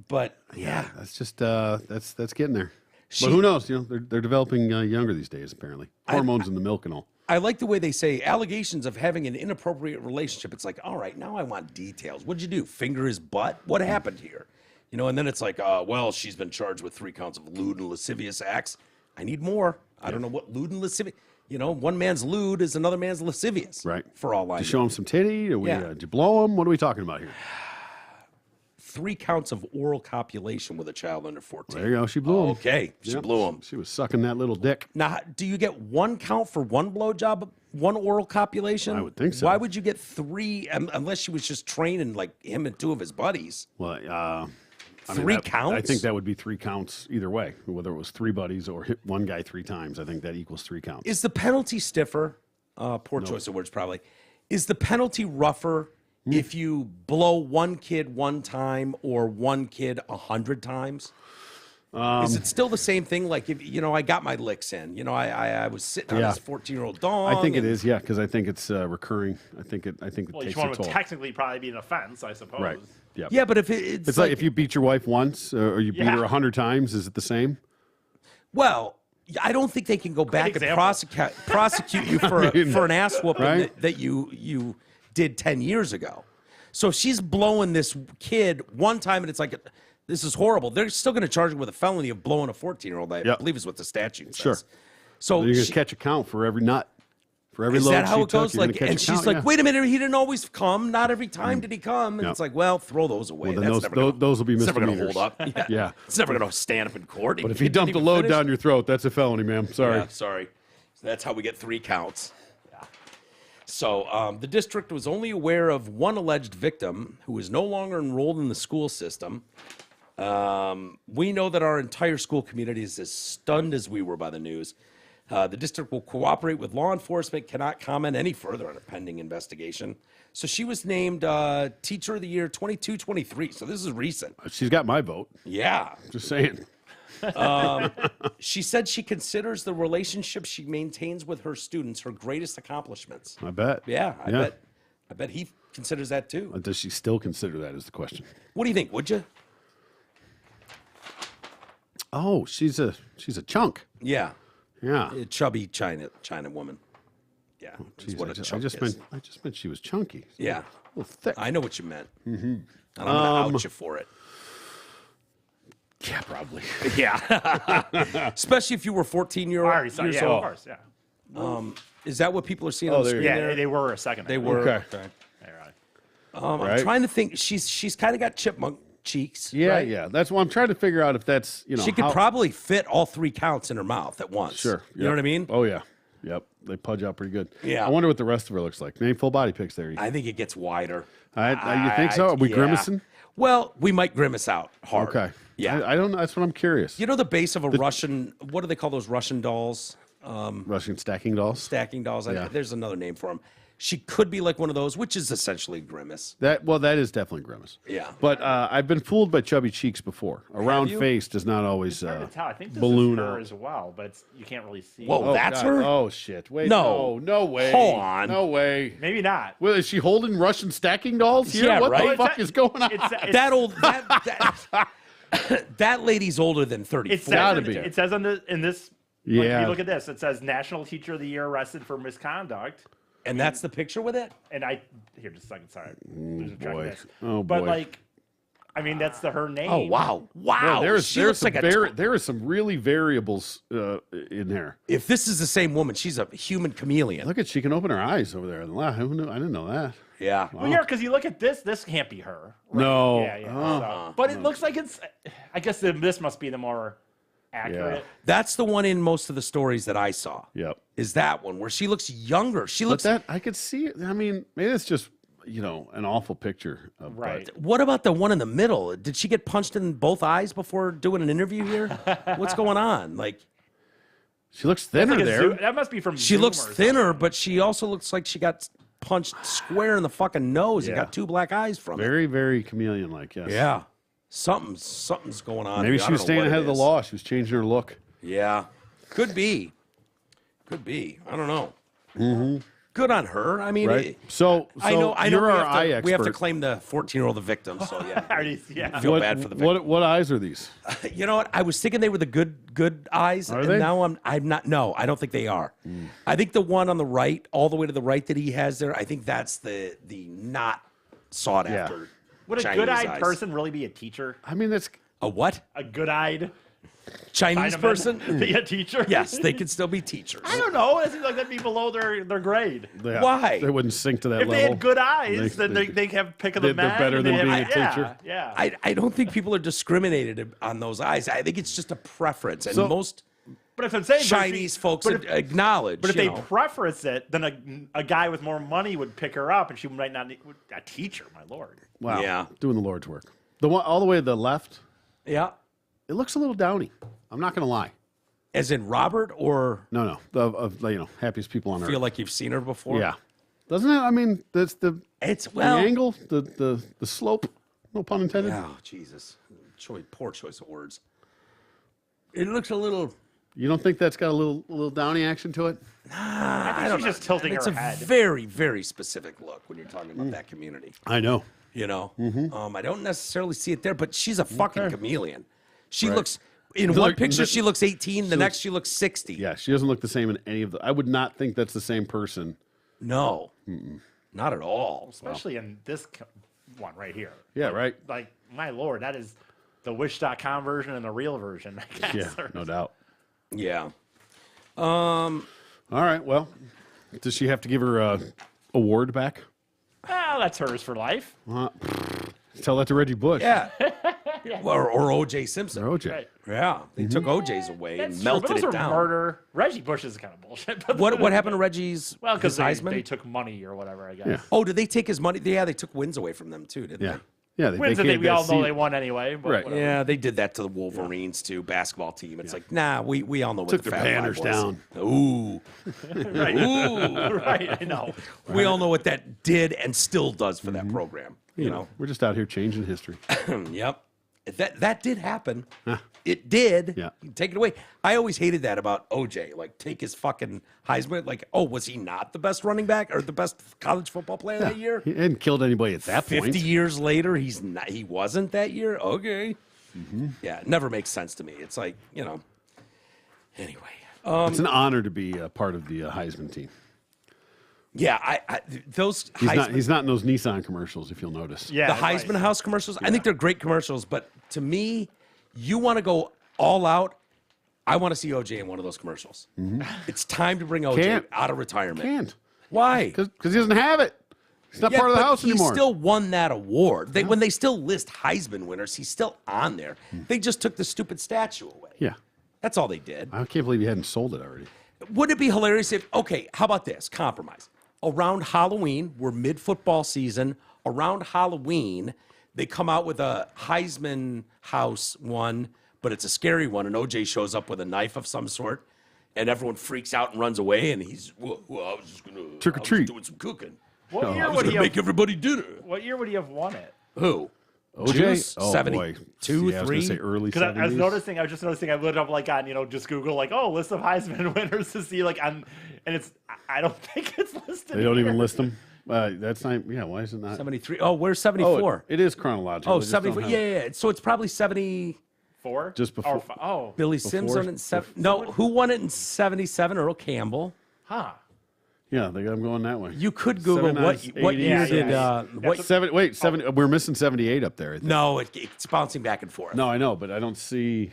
But yeah. that's just that's getting there. She- But who knows? You know, they're developing younger these days. Apparently, hormones in the milk and all. I like the way they say allegations of having an inappropriate relationship. It's like, all right, now I want details. What'd you do? Finger his butt? What happened here? And then it's like, well, she's been charged with 3 counts of lewd and lascivious acts. I need more. I don't know what lewd and lascivious. One man's lewd is another man's lascivious. Right. For all I Did you know. show him some titty? Or Yeah. did you blow him? What are we talking about here? 3 counts of oral copulation with a child under 14. There you go. She blew him. Okay, she blew him. She was sucking that little dick. Now, do you get 1 count for 1 blowjob, 1 oral copulation? I would think so. Why would you get 3 unless she was just training like him and 2 of his buddies? Well, I mean, 3 I counts? think that would be 3 counts either way, whether it was 3 buddies or hit one guy 3 times. I think that equals 3 counts. Is the penalty stiffer? Poor choice of words, probably. Is the penalty rougher if you blow 1 kid 1 time or 1 kid 100 times? Is it still the same thing? Like, if I got my licks in. I was sitting on this 14-year-old dong. I think it is, yeah, because I think it's recurring. I think it Well, takes each a one would toll. technically probably be an offense, I suppose. Right. Yeah. Yeah, but if it's It's like if you beat your wife once or you beat her 100 times, is it the same? Well, I don't think they can go back and example. prosecute you for for an ass whooping Right? that you did 10 years ago. So if she's blowing this kid one time and it's like, this is horrible, they're still going to charge him with a felony of blowing a 14-year-old. I Yep. believe is what the statute says. Sure. So You're going to catch a count for every nut. For every is load that how she it goes? took, you're gonna Like, catch and a she's count, like, yeah. wait a minute, he didn't always come. Not every time did he come. And Yep. it's like, well, throw those away. Well, then That's never gonna, those will be it's never going to misdemeanors. hold up. Yeah. It's never going to stand up in court. But if he dumped a load down your throat, that's a felony, ma'am. Sorry. Yeah, sorry. So that's how we get 3 counts. Yeah. So the district was only aware of one alleged victim who is no longer enrolled in the school system. We know that our entire school community is as stunned as we were by the news. The district will cooperate with law enforcement, cannot comment any further on a pending investigation. So she was named Teacher of the Year 22-23. So this is recent. She's got my vote. Yeah. Just saying. She said she considers the relationship she maintains with her students her greatest accomplishments. I bet. Yeah, I bet he considers that too. Does she still consider that is the question? What do you think? Would you? Oh, she's a chunk. Yeah, Yeah. a chubby China woman. Yeah, that's Jeez, what a chunk is. I just meant she was chunky. Yeah, A little thick. I know what you meant. Mm-hmm. And I'm gonna out you for it. Yeah, probably. Yeah. Especially if you were 14 years Alright, so, yeah, of old. course, yeah. Is that what people are seeing Oh, on the there screen you Yeah, there? they were a second. They ago. were. Okay. They're right. I'm Right. trying to think. She's kind of got chipmunk cheeks. Yeah, right? yeah. That's why I'm trying to figure out if that's, She could probably fit all 3 counts in her mouth at once. Sure. You know what I mean? Oh, yeah. Yep. They pudge out pretty good. Yeah. I wonder what the rest of her looks like. Name full body pics there. I think it gets wider. You think so? Are we Yeah. grimacing? Well, we might grimace out hard. Okay. Yeah. I don't know. That's what I'm curious. You know the base of a Russian, what do they call those Russian dolls? Russian stacking dolls? Stacking dolls? Yeah. There's another name for them. She could be like one of those, which is essentially grimace. That is definitely grimace. Yeah. But I've been fooled by chubby cheeks before. A round you? face does not always Hard to tell. I think this balloon is her out. as well, but you can't really see. Whoa. That's her? Oh shit! Wait, No. no way! Hold on. No way! Maybe not. Well, is she holding Russian stacking dolls here? Yeah, what right. the fuck is going on? That old, that lady's older than 34. It says, Gotta in, be. it says in this. Yeah. Like, if you look at this. It says National Teacher of the Year arrested for misconduct. And that's the picture with it? And here, just a second. Sorry, losing track of boy. this. Oh, but boy. like, I mean, that's her name. Oh, wow. Wow. Well, She there's looks some like a there are some really variables in there. If this is the same woman, she's a human chameleon. Look at she can open her eyes over there on the left. I didn't know that. Yeah. Well, yeah, because you look at this. This can't be her. Right? No. Yeah, yeah. Oh. So, but it looks like it's. I guess this must be the more accurate. Yeah. That's the one in most of the stories that I saw. Yep. Is that one where she looks younger? She But looks. that I could see it. I mean, maybe it's just an awful picture. Of, Right. What about the one in the middle? Did she get punched in both eyes before doing an interview here? What's going on? Like, She looks That's thinner like a there. Zoom- that must be from. she Zoom looks or thinner, but she also looks like she got punched square in the fucking nose and Yeah. got 2 black eyes from it. Very, very chameleon-like. Yes. Yeah. Something's going on. Maybe here. I she was don't know staying what it ahead of the is. law. She was changing her look. Yeah. Could be. I don't know. Mm-hmm. Good on her. I mean, Right. So I know. You're we our have eye to, expert. we have to claim the 14-year-old the victim. So yeah. something. Yeah. feel bad for the victim. What eyes are these? You know what? I was thinking they were the good eyes, Are and they? now I'm not. No, I don't think they are. I think the one on the right, all the way to the right that he has there, I think that's the not sought Yeah. after. Would a Chinese good-eyed eyes. person really be a teacher? I mean, that's A what? A good-eyed Chinese Chinaman person? be a teacher? Yes, they can still be teachers. I don't know. It seems like that'd be below their grade. yeah, Why? They wouldn't sink to that If level. they had good eyes, then They- they have pick of the they're men. better and than they being have- a teacher. Yeah. I don't think people are discriminated on those eyes. I think it's just a preference, and So- most But that's what I'm saying. Chinese folks acknowledge. But if you they know. preference it, then a guy with more money would pick her up, and she might not need a teacher. My lord. Wow. Yeah. Doing the Lord's work. The one all the way to the left, yeah, it looks a little downy. I'm not going to lie. as in Robert, or No. Happiest people on feel earth. like you've seen her before. Yeah. Doesn't it? I mean, that's the It's well. angle, the slope. No pun intended. Oh Jesus, poor choice of words. It looks a little. You don't think that's got a little Downey action to it? I think she's just tilting It's her a head. very, very specific look when you're talking about that community. I know. You know, I don't necessarily see it there, but she's a fucking chameleon. She Right. looks in Look, one picture the- she looks 18, the next she looks 60. Yeah, she doesn't look the same in any of the. I would not think that's the same person. No, not at all. Especially in this one right here. Yeah, right. Like, my lord, that is the Wish.com version and the real version. I guess. Yeah, no doubt. Yeah. All right. Well, does she have to give her award back? Well, that's hers for life. Tell that to Reggie Bush. Yeah. or O.J. Simpson. Or OJ. Right. Yeah, they took O.J.'s away That's and true, melted but those it are down. murder. Reggie Bush is kind of bullshit. But What happened to Reggie's? Well, because his they Heisman? took money or whatever, I guess. Yeah. Oh, did they take his money? Yeah, they took wins away from them too, didn't Yeah. they? Yeah. They Wins that vacated we that all know seat. they won anyway. But Right. whatever. Yeah, they did that to the Wolverines too, basketball team. It's like, nah, we all know what Took the their Fat banners Five was. down. Ooh, Right. ooh. Right, I know. We all know what that did and still does for that program. You know. We're just out here changing history. Yep. That did happen. It did. Yeah. Take it away. I always hated that about OJ. Like, take his fucking Heisman. Like, oh, was he not the best running back or the best college football player that year? He hadn't killed anybody at that 50 point. years later, he's not. He wasn't that year. Okay. Yeah, it never makes sense to me. It's like, you know. Anyway. It's an honor to be a part of the Heisman team. Yeah, those He's not in those Nissan commercials, if you'll notice. Yeah, the Heisman House commercials. I think they're great commercials, but to me, you want to go all out. I want to see OJ in one of those commercials. It's time to bring OJ Can't. out of retirement. Can't. Why? Because he doesn't have it. He's not Yeah, part of the but house he anymore. still won that award. When they still list Heisman winners, he's still on there. They just took the stupid statue away. Yeah. That's all they did. I can't believe he hadn't sold it already. Wouldn't it be hilarious if, okay, how about this? Compromise. Around Halloween, we're mid-football season. Around Halloween, they come out with a Heisman House one, but it's a scary one, and OJ shows up with a knife of some sort, and everyone freaks out and runs away, and he's, well, I was just going to... Trick or treat. doing some cooking. What year I was would going he to make have? everybody dinner. What year would he have won it? Who? OJ? Juice? Oh, 72, boy. Yeah, I was gonna 3? say early Because I was 70s. noticing, I looked up like on just Google like list of Heisman winners to see like on, and it's I don't think it's listed. They don't even here. list them. That's not. Yeah, why is it not? 73. Oh, where's Oh, 74? it is chronological. Oh, They just don't 74. have Yeah, it. yeah. So it's probably 70. Four Just before- Billy Sims won it in Before- No, who won it in 77? Earl Campbell. Huh? Yeah, they got them going that way. You could Google 79, what 80, year yeah, did yeah. what? Wait, 70. We're missing 78 up there. I think. No, it's bouncing back and forth. No, I know, but I don't see.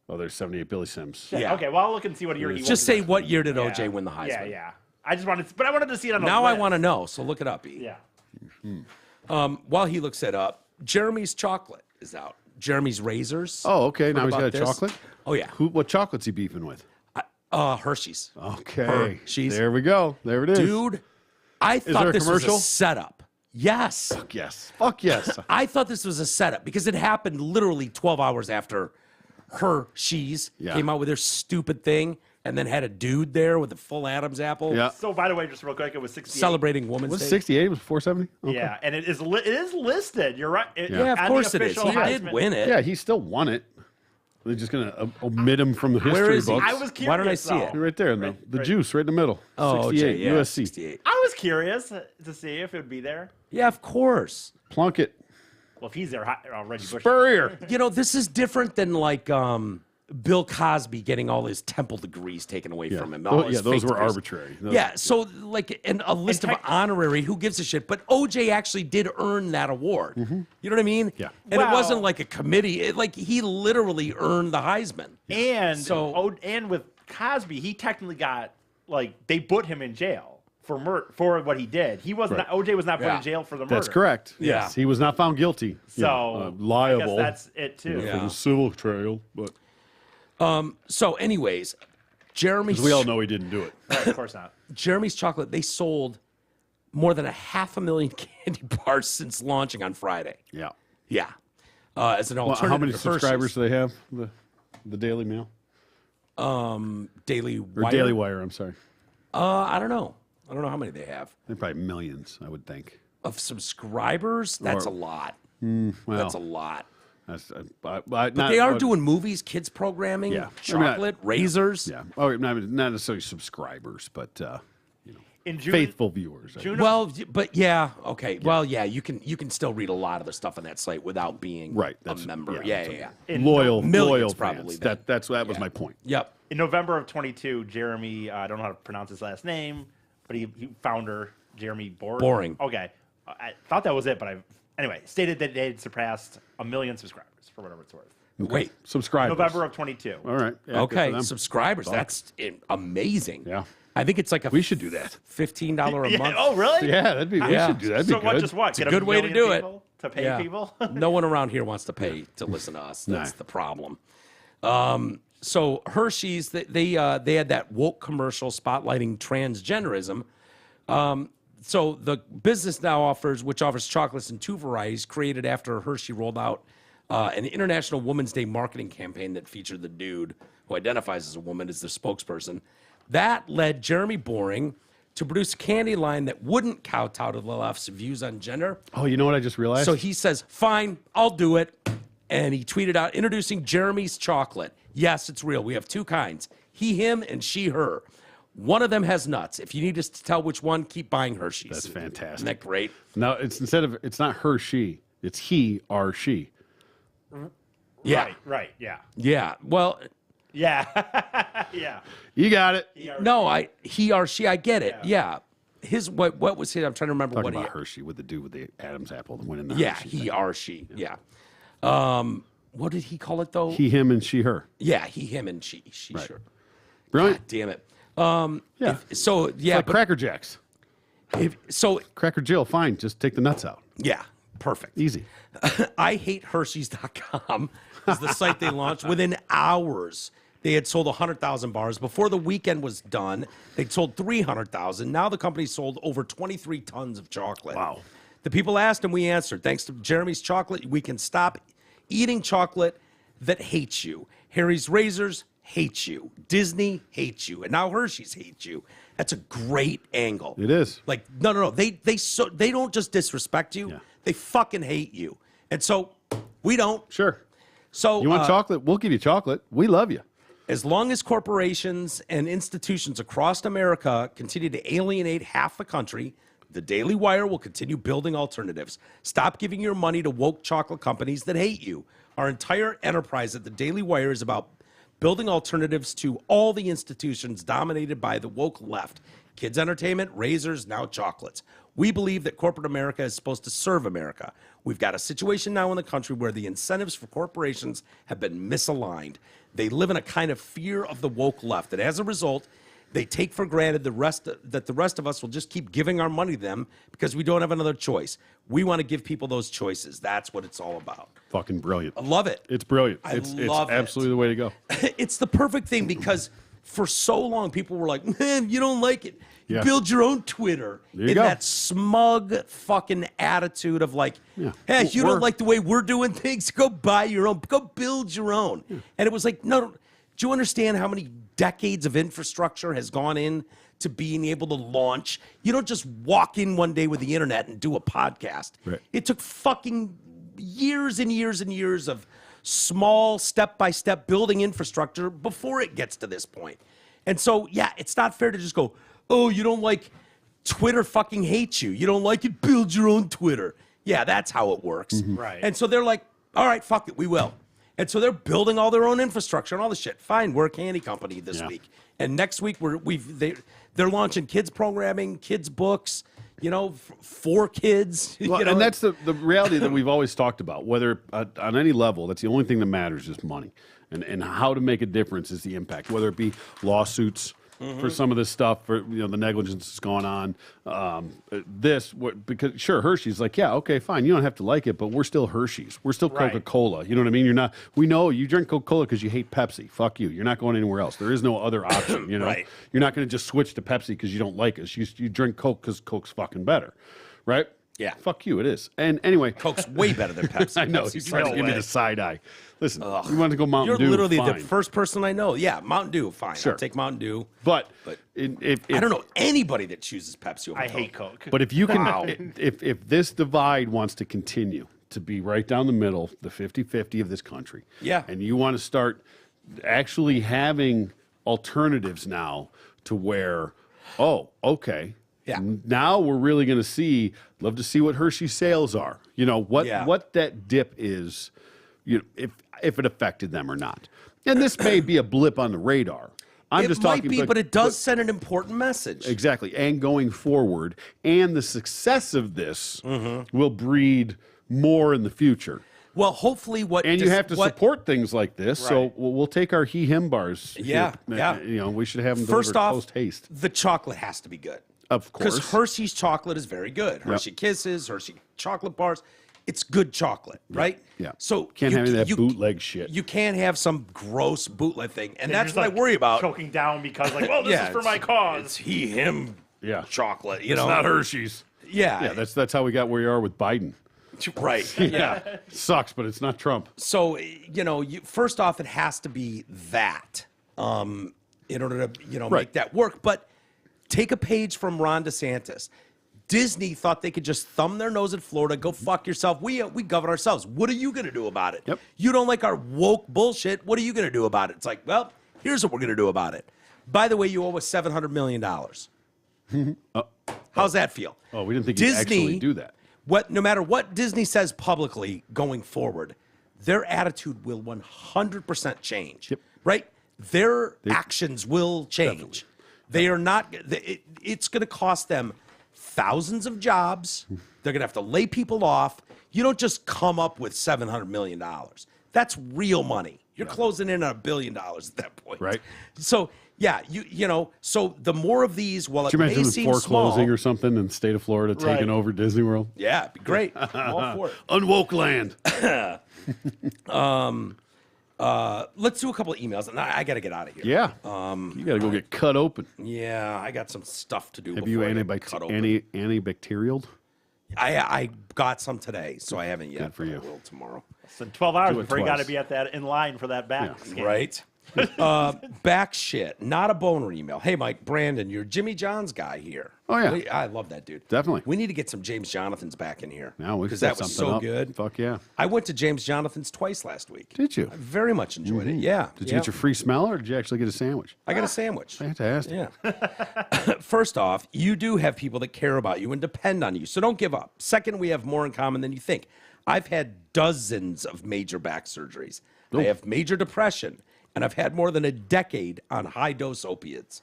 Oh, there's 78 Billy Sims. Yeah. Okay, well I'll look and see what year he won. Just say what year did Yeah. OJ win the Heisman? Yeah, yeah. I wanted to see it on the Now I list. want to know, so look it up. E. Yeah. While he looks it up, Jeremy's chocolate is out. Jeremy's razors. Oh, okay. Now Heard he's got a about this? chocolate. Oh yeah. What chocolate's he beefing with? Hershey's. Okay. Hershey's. There we go. There it is. Dude, I there thought a this was commercial? a setup. Yes. Fuck yes. Fuck yes. I thought this was a setup because it happened literally 12 hours after Hershey's Yeah. came out with their stupid thing and then had a dude there with a full Adam's apple yeah. So by the way, just real quick, it was 68. celebrating Women's Was it Day. 68? Was it 470? Okay. Yeah, and it is listed. You're right. Yeah, of on the course it is. official He did Heisman. win it. Yeah, he still won it. They're just gonna omit him from the history Where is he? books. I was curious. Why don't I see it? though. Right there, the juice, right in the middle. Oh, 68, OJ, yeah, USC. 68. I was curious to see if it would be there. Yeah, of course. Plunkett. Well, if he's there, Reggie Bush. Spurrier. You know, this is different than like Bill Cosby getting all his Temple degrees taken away from him. all his Those fake were degrees. arbitrary. Those- Yeah, so like a list of honorary, who gives a shit? But OJ actually did earn that award. You know what I mean? Yeah. And it Well- wasn't like a committee. Like he literally earned the Heisman. And So- and with Cosby, he technically got they put him in jail for what he did. He was Right. not. OJ was not put Yeah. in jail for the murder. That's correct. Yeah. Yes, he was not found guilty. So liable. I guess that's it too. Yeah. for the civil trial, but So, anyways, Jeremy's we all know he didn't do it. Right, of course not. Jeremy's chocolate. They sold more than 500,000 candy bars since launching on Friday. Yeah. Yeah, as an Well, alternative. how many to Hershey's. subscribers do they have? The Daily Mail Daily or Wire? Daily Wire? I'm sorry. I don't know. I don't know how many they have They're probably millions, I would think. of subscribers. That's Or- a lot. Well, That's a lot. But they are doing movies, kids programming, Yeah. chocolate, razors. Yeah. Oh, not necessarily subscribers, but In June, faithful viewers. June of- Well, but yeah, okay. Yeah. Well, yeah, you can still read a lot of the stuff on that site without being a member. Yeah. Yeah. Loyal Millions probably. probably then. That was my point. Yep. In November of 22, Jeremy, I don't know how to pronounce his last name, but he founder Jeremy Boring. Okay, I thought that was it, but anyway stated that they had surpassed 1 million subscribers for whatever it's worth. Wait. Subscribers. November of 22. All right. Yeah, good for Okay. them. Subscribers. That's amazing. Yeah. I think it's like We should do that. $15 a Yeah, month. oh, really? Yeah, that'd be. We Yeah. should do that. That'd So be what? good. Just what? It's a Get good way to million do it. people to pay Yeah. people. No one around here wants to pay to listen to us. That's No. the problem. So Hershey's, they had that woke commercial spotlighting transgenderism. So the business now which offers chocolates in 2 varieties, created after Hershey rolled out an International Women's Day marketing campaign that featured the dude who identifies as a woman as the spokesperson. That led Jeremy Boring to produce a candy line that wouldn't kowtow to the left's views on gender. Oh, you know what I just realized? So he says, fine, I'll do it. And he tweeted out, introducing Jeremy's chocolate. Yes, it's real. We have 2 kinds, he, him, and she, her. One of them has nuts. If you need us to tell which one, keep buying Hershey's. That's fantastic. Isn't that great? No, it's not her, she. It's he or she. Yeah. Right. Yeah. Yeah. Well, Yeah. Yeah. You got it. no, he or she, I get it. Yeah. His, what was it? I'm trying to remember Talking what about Hershey with the dude with the Adam's apple, the one in the Yeah, Hershey he thing. or she. Yeah. What did he call it though? He, him, and she, her. Yeah, he, him, and she. Right. Sure. Brilliant. God damn it. Yeah. So yeah, Like but Cracker Jacks. so Cracker Jill, fine. Just take the nuts out. yeah, perfect. Easy. I hate Hershey's.com is the site they launched. Within hours, they had sold 100,000 bars. Before the weekend was done, they'd sold 300,000. Now the company sold over 23 tons of chocolate. Wow. The people asked and we answered. Thanks to Jeremy's chocolate, we can stop eating chocolate that hates you. Harry's razors hate you. Disney hates you. And now Hershey's hates you. That's a great angle. It is. Like, no. They don't just disrespect you. Yeah. They fucking hate you. And so we don't. Sure. So You want chocolate? We'll give you chocolate. We love you. as long as corporations and institutions across America continue to alienate half the country, the Daily Wire will continue building alternatives. Stop giving your money to woke chocolate companies that hate you. Our entire enterprise at the Daily Wire is about building alternatives to all the institutions dominated by the woke left. Kids entertainment, razors, now chocolates. We believe that corporate America is supposed to serve America. We've got a situation now in the country where the incentives for corporations have been misaligned. They live in a kind of fear of the woke left, and as a result, they take for granted that the rest of us will just keep giving our money to them because we don't have another choice. We want to give people those choices. That's what it's all about. Fucking brilliant. I love it. It's brilliant. I It's love it. absolutely the way to go. It's the perfect thing because for so long people were like, man, you don't like it. Yeah. Build your own Twitter. There you in go. that smug fucking attitude of like, Yeah. hey, Well, you don't we're- like the way we're doing things, go buy your own, go build your own. Yeah. And it was like, no, do you understand how many decades of infrastructure has gone in to being able to launch? You don't just walk in one day with the internet and do a podcast. Right. It took fucking years and years and years of small step-by-step building infrastructure before it gets to this point. And so, yeah, it's not fair to just go, oh, you don't like Twitter fucking hates you. You don't like it, build your own Twitter. Yeah, that's how it works. Right. And so they're like, all right, fuck it, we will. And so they're building all their own infrastructure and all this shit. Fine, we're a candy company this Yeah. week. And next week they're launching kids programming, kids books, for kids. Well, and that's the reality that we've always talked about. Whether on any level, that's the only thing that matters is money, and how to make a difference is the impact. Whether it be lawsuits for some of this stuff, for the negligence that's gone on, because sure Hershey's like, yeah, okay, fine, you don't have to like it, but we're still Hershey's, we're still Right. Coca-Cola. You know what I mean? You're not. We know you drink Coca-Cola because you hate Pepsi. Fuck you. You're not going anywhere else. There is no other option. Right. You're not going to just switch to Pepsi because you don't like us. You drink Coke because Coke's fucking better, right? Yeah. Fuck you, it is. And anyway, Coke's way better than Pepsi. I know, Pepsi's he's trying to no give me way. the side eye. Listen, you want to go Mountain You're Dew, literally fine. the first person I know. Yeah, Mountain Dew, fine. Sure. I'll take Mountain Dew. But, But if I don't know anybody that chooses Pepsi over I Coke. hate Coke. But if you can, Wow. if this divide wants to continue, to be right down the middle, the 50-50 of this country. Yeah. And you want to start actually having alternatives now to where, oh, okay. Yeah. Now we're really going to see, love to see what Hershey's sales are. You know, what that dip is, you know, if it affected them or not. And this may be a blip on the radar. I'm just talking, might be, but it does send an important message. Exactly. And going forward, and the success of this will breed more in the future. Well, hopefully And you have to support things like this. So Right. we'll take our he/him bars. Yeah, here. yeah. You know, we should have them First delivered off, post haste. the chocolate has to be good. Of Because course. Hershey's chocolate is very good. Hershey Kisses, Hershey chocolate bars. It's good chocolate, right? Yeah. So Can't have any of that bootleg shit. You can't have some gross bootleg thing. And You're that's just, what like, I worry about. Choking down because, like, well, this is for it's- my It's cause. him Yeah. chocolate, you It's know? not Hershey's. Yeah. Yeah, that's how we got where we are with Biden. right. Yeah. Sucks, but it's not Trump. So, you know, first off, it has to be that in order to, you know, Right. make that work. But take a page from Ron DeSantis. Disney thought they could just thumb their nose at Florida, go fuck yourself. We govern ourselves. What are you going to do about it? Yep. You don't like our woke bullshit. What are you going to do about it? It's like, well, here's what we're going to do about it. By the way, you owe us $700 million. How's that feel? Oh, we didn't think you'd actually do that. No matter what Disney says publicly going forward, their attitude will 100% change. Yep. Right? Their actions will change. They are not. It's going to cost them thousands of jobs. They're going to have to lay people off. You don't just come up with $700 million. That's real money. You're closing in on $1 billion at that point. Right. So, yeah, you know, so the more of these, while it Could you may imagine them seem foreclosing small, or something in the state of Florida, taking Right. over Disney World? yeah, it'd be great. I'm all for it. Unwoke land. Let's do a couple of emails, and I got to get out of here. Yeah. You got to go get cut open. Yeah, I got some stuff to do. Have before you I get cut open. antibacterial? I got some today, so I haven't yet. Good for but I you. will tomorrow. So 12 hours Do it before you got to twice. be at that in line for that back Yeah. scan. Right? Back shit. Not a boner email. Hey, Mike, Brandon, you're Jimmy John's guy here. Oh, yeah. I love that dude. Definitely. We need to get some James Jonathans back in here. Now we because set that was something so up. good. Fuck yeah. I went to James Jonathans twice last week. Did you? I very much enjoyed it. Yeah. Did you get your free smell or did you actually get a sandwich? I got a sandwich. Fantastic. Yeah. First off, you do have people that care about you and depend on you, so don't give up. Second, we have more in common than you think. I've had dozens of major back surgeries. I have major depression, and I've had more than a decade on high-dose opiates.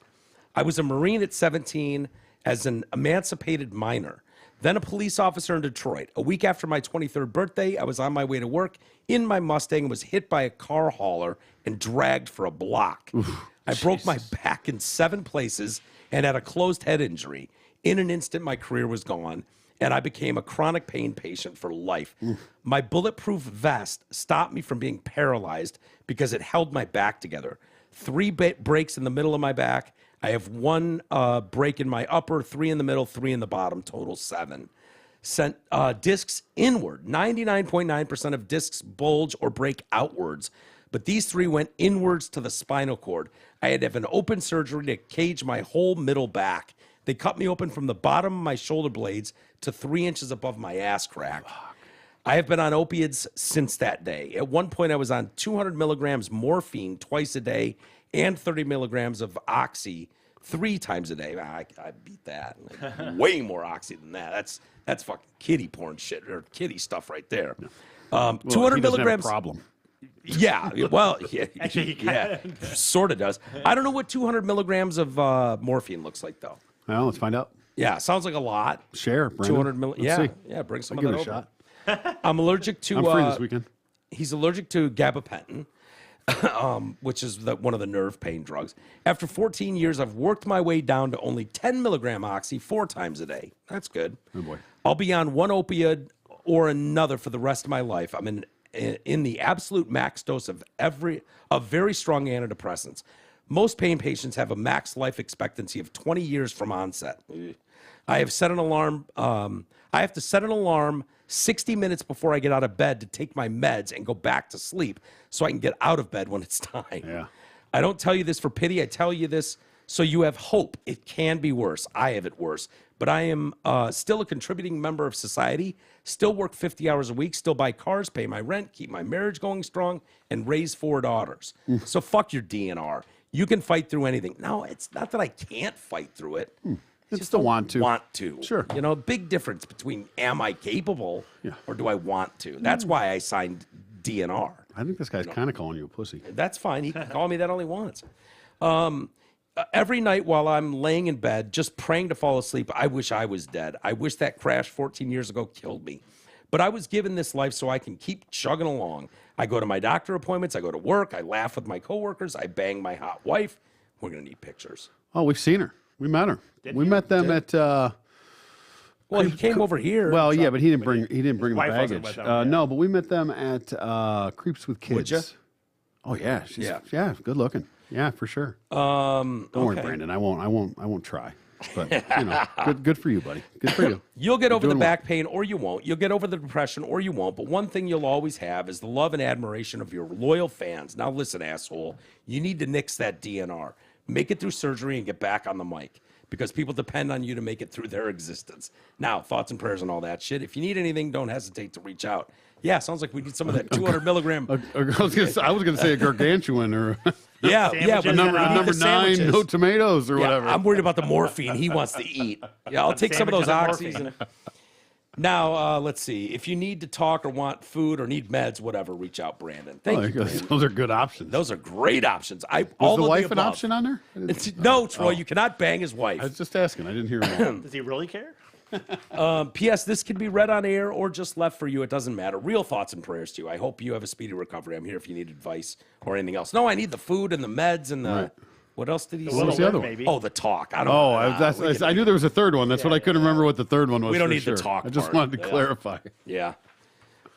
I was a Marine at 17 as an emancipated minor, then a police officer in Detroit. A week after my 23rd birthday, I was on my way to work in my Mustang and was hit by a car hauler and dragged for a block. I broke my back in 7 places and had a closed head injury. In an instant, my career was gone, and I became a chronic pain patient for life. My bulletproof vest stopped me from being paralyzed because it held my back together. 3 breaks in the middle of my back. I have 1 break in my upper, 3 in the middle, 3 in the bottom, total 7. Sent discs inward. 99.9% of discs bulge or break outwards, but these 3 went inwards to the spinal cord. I had to have an open surgery to cage my whole middle back. They cut me open from the bottom of my shoulder blades to 3 inches above my ass crack. I have been on opiates since that day. At one point, I was on 200 milligrams morphine twice a day and 30 milligrams of oxy 3 times a day. I beat that. Like, way more oxy than that. That's fucking kiddie porn shit or kiddie stuff right there. 200 He doesn't have a milligrams. problem. Yeah, well, Actually, he yeah, sort of does. I don't know what 200 milligrams of morphine looks like though. Well, let's find out. Yeah, sounds like a lot. Share, Brandon. 200 milligrams. Let's Yeah, see. yeah. Bring some I'll of give that it a over. shot. I'm allergic to. I'm free this weekend. He's allergic to gabapentin, which is one of the nerve pain drugs. After 14 years, I've worked my way down to only 10 milligram oxy 4 times a day. That's good. Oh, boy. I'll be on one opioid or another for the rest of my life. I'm in the absolute max dose of very strong antidepressants. Most pain patients have a max life expectancy of 20 years from onset. I have set an alarm. I have to set an alarm 60 minutes before I get out of bed to take my meds and go back to sleep so I can get out of bed when it's time. Yeah. I don't tell you this for pity. I tell you this so you have hope. It can be worse. I have it worse. but I am still a contributing member of society, still work 50 hours a week, still buy cars, pay my rent, keep my marriage going strong, and raise 4 daughters. So fuck your DNR. You can fight through anything. No, it's not that I can't fight through it. You just don't want to. Want to. Sure. You know, a big difference between am I capable or do I want to? That's why I signed DNR. I think this guy's kind of calling you a pussy. That's fine. He can call me that all he wants. Every night while I'm laying in bed, just praying to fall asleep, I wish I was dead. I wish that crash 14 years ago killed me. But I was given this life so I can keep chugging along. I go to my doctor appointments. I go to work. I laugh with my coworkers. I bang my hot wife. We're going to need pictures. Oh, we've seen her. We met her. We met them at. Well, he came over here. Well, yeah, but he didn't bring the wife wasn't baggage. with them, No, but we met them at Creeps with Kids. Would ya? Oh yeah, she's Yeah. good looking. Yeah, for sure. Don't worry, Brandon. I won't try. But you know, good for you, buddy. Good for you. You'll get over the doing back pain or you won't. You'll get over the depression or you won't. But one thing you'll always have is the love and admiration of your loyal fans. Now listen, asshole. You need to nix that DNR. Make it through surgery and get back on the mic because people depend on you to make it through their existence. Now, thoughts and prayers and all that shit. If you need anything, don't hesitate to reach out. Yeah, sounds like we need some of that 200 milligram. I was gonna say a gargantuan or Yeah, Sandwiches but and, number the 9, sandwiches. no tomatoes or Yeah, whatever. I'm worried about the morphine he wants to eat. Yeah, I'll take some of those Sandwiches oxys. and And... Now, let's see. If you need to talk or want food or need meds, whatever, reach out, Brandon. Thank you, Brandon. Those are good options. Those are great options. Was the wife an option on there? No, Troy, you cannot bang his wife. I was just asking. I didn't hear him. Does he really care? P.S. This can be read on air or just left for you. It doesn't matter. Real thoughts and prayers to you. I hope you have a speedy recovery. I'm here if you need advice or anything else. No, I need the food and the meds and the... Right. What else did he say? What was the other one? maybe. Oh, the talk. I don't Oh, know. I knew there was a third one. That's what I couldn't remember what the third one was. We don't for need the sure. talk I just part. wanted to Yeah. clarify. Yeah.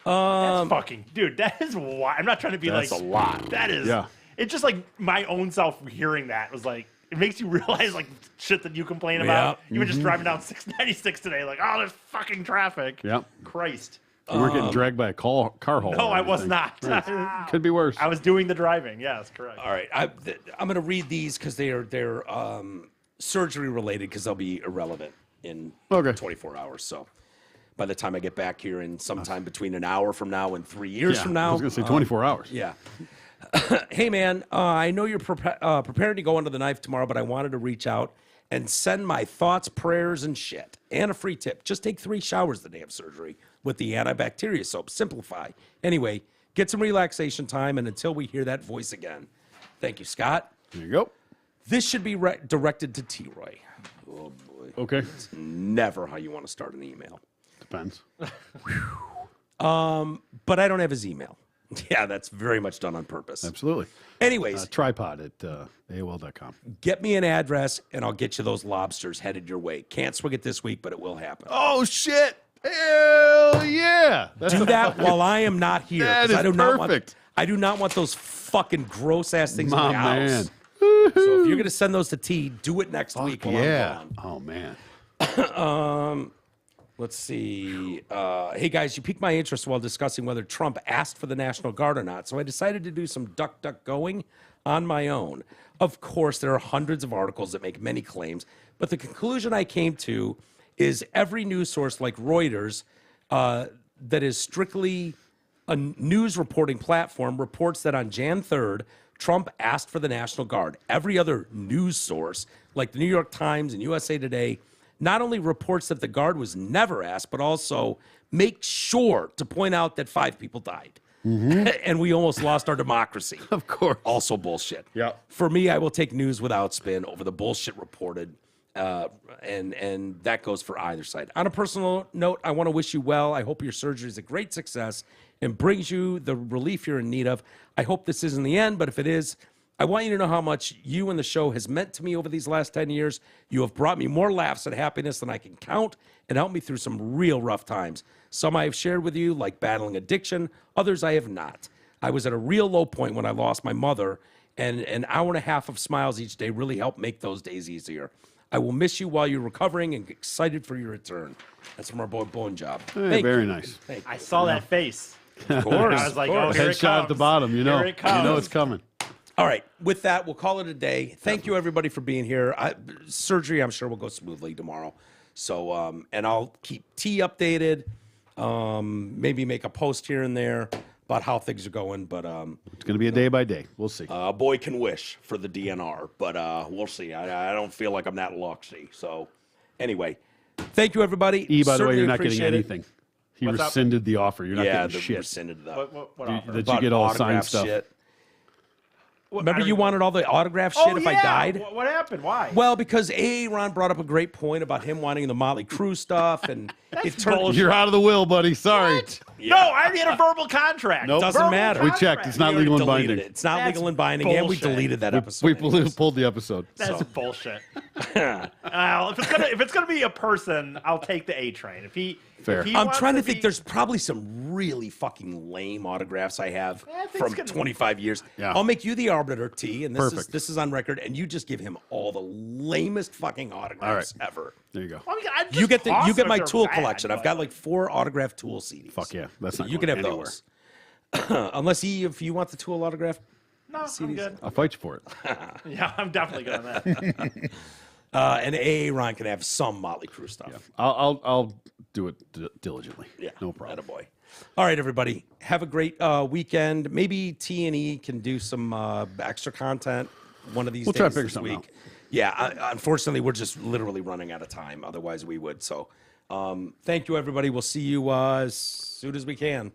That's fucking, dude, that is wild. I'm not trying to be That's like, a lot. That is, Yeah. It's just like my own self hearing that was like, it makes you realize like shit that you complain about. Yeah. You were just driving down 696 today, like, oh, there's fucking traffic. Yep. Christ. You weren't getting dragged by a car haul. No, or I was anything. not. Could be worse. I was doing the driving. Yes, correct. All right. I'm going to read these because they're surgery related because they'll be irrelevant in Okay. 24 hours. So by the time I get back here in sometime between an hour from now and 3 years Yeah, from now. I was going to say 24 hours. Yeah. Hey, man, I know you're preparing to go under the knife tomorrow, but I wanted to reach out and send my thoughts, prayers, and shit. And a free tip. Just take 3 showers the day of surgery with the antibacterial soap. Simplify. Anyway, get some relaxation time, and until we hear that voice again. Thank you, Scott. There you go. This should be directed to T-Roy. Oh, boy. Okay. Never how you want to start an email. Depends. But I don't have his email. Yeah, that's very much done on purpose. Absolutely. Anyways, Tripod at AOL.com. get me an address, and I'll get you those lobsters headed your way. Can't swing it this week, but it will happen. Oh, shit. Hell yeah. That's Do that while I am not here. That 'cause is I do not want, perfect. I do not want those fucking gross ass things My in my man. house. So if you're gonna send those to T, do it next week while Yeah. I'm gone. Oh, man. Let's see. Hey guys, you piqued my interest while discussing whether Trump asked for the National Guard or not. So I decided to do some duck going on my own. Of course, there are hundreds of articles that make many claims, but the conclusion I came to is every news source like Reuters that is strictly a news reporting platform reports that on Jan 3rd, Trump asked for the National Guard. Every other news source, like the New York Times and USA Today, not only reports that the Guard was never asked, but also make sure to point out that 5 people died. And we almost lost our democracy. Of course. Also bullshit. Yeah. For me, I will take news without spin over the bullshit reported. And that goes for either side. On a personal note, I want to wish you well. I hope your surgery is a great success and brings you the relief you're in need of. I hope this isn't the end, but if it is, I want you to know how much you and the show has meant to me over these last 10 years. You have brought me more laughs and happiness than I can count and helped me through some real rough times. Some I have shared with you, like battling addiction. Others I have not. I was at a real low point when I lost my mother, and an hour and a half of smiles each day really helped make those days easier. I will miss you while you're recovering and excited for your return. That's from our boy Bone Job. Hey, very nice. Thank you. I saw that face. Of course. I was like, of oh, course. here it Headshot at the comes. bottom. You know. Here it comes. You know it's coming. All right. With that, we'll call it a day. Thank you, everybody, for being here. Surgery, I'm sure, will go smoothly tomorrow. So, and I'll keep T updated. Maybe make a post here and there about how things are going. But It's going to be a day by day. We'll see. a boy can wish for the DNR, but we'll see. I don't feel like I'm that lucky. So, anyway, thank you, everybody. E, by the way, Certainly you're not getting appreciate it. anything. He What's up? rescinded the offer. You're not Yeah, getting the shit. rescinded the What offer? That you get all signed autograph stuff. shit. What- Remember I you don't- wanted all the autograph shit Oh, if yeah. I died? What happened? Why? Well, because Ron brought up a great point about him wanting the Motley Crue stuff, and it turned. bullshit. You're out of the will, buddy. Sorry. Yeah. No, I already had a verbal contract. Nope. Doesn't Verbal matter. We checked. It's not We already legal and deleted binding. it. It's not That's legal and binding, and we bullshit. deleted that episode. We anyways. pulled the episode. That's So. bullshit. If it's gonna be a person, I'll take the A train. Fair. If he I'm wants trying to be- think. There's probably some really fucking lame autographs I have I think from it's gonna- 25 years. Yeah. I'll make you the arbiter, T, and Perfect. this is on record, and you just give him all the lamest fucking autographs ever. There you go. I mean, I'd You just get toss you get them my if they're tool bad, collection. I've but- got like 4 autographed Tool CDs. Fuck yeah. That's So not you can going have anywhere. those. Unless if you want the Tool autograph. No, I'm good. I'll fight you for it. Yeah, I'm definitely good on that. And Ron can have some Motley Crue stuff. I'll do it diligently. Yeah, No problem. Attaboy. All right, everybody. Have a great weekend. Maybe T&E can do some extra content one of these We'll days try to figure this something week. out. Yeah, unfortunately, we're just literally running out of time. Otherwise, we would. So thank you, everybody. We'll see you as soon as we can.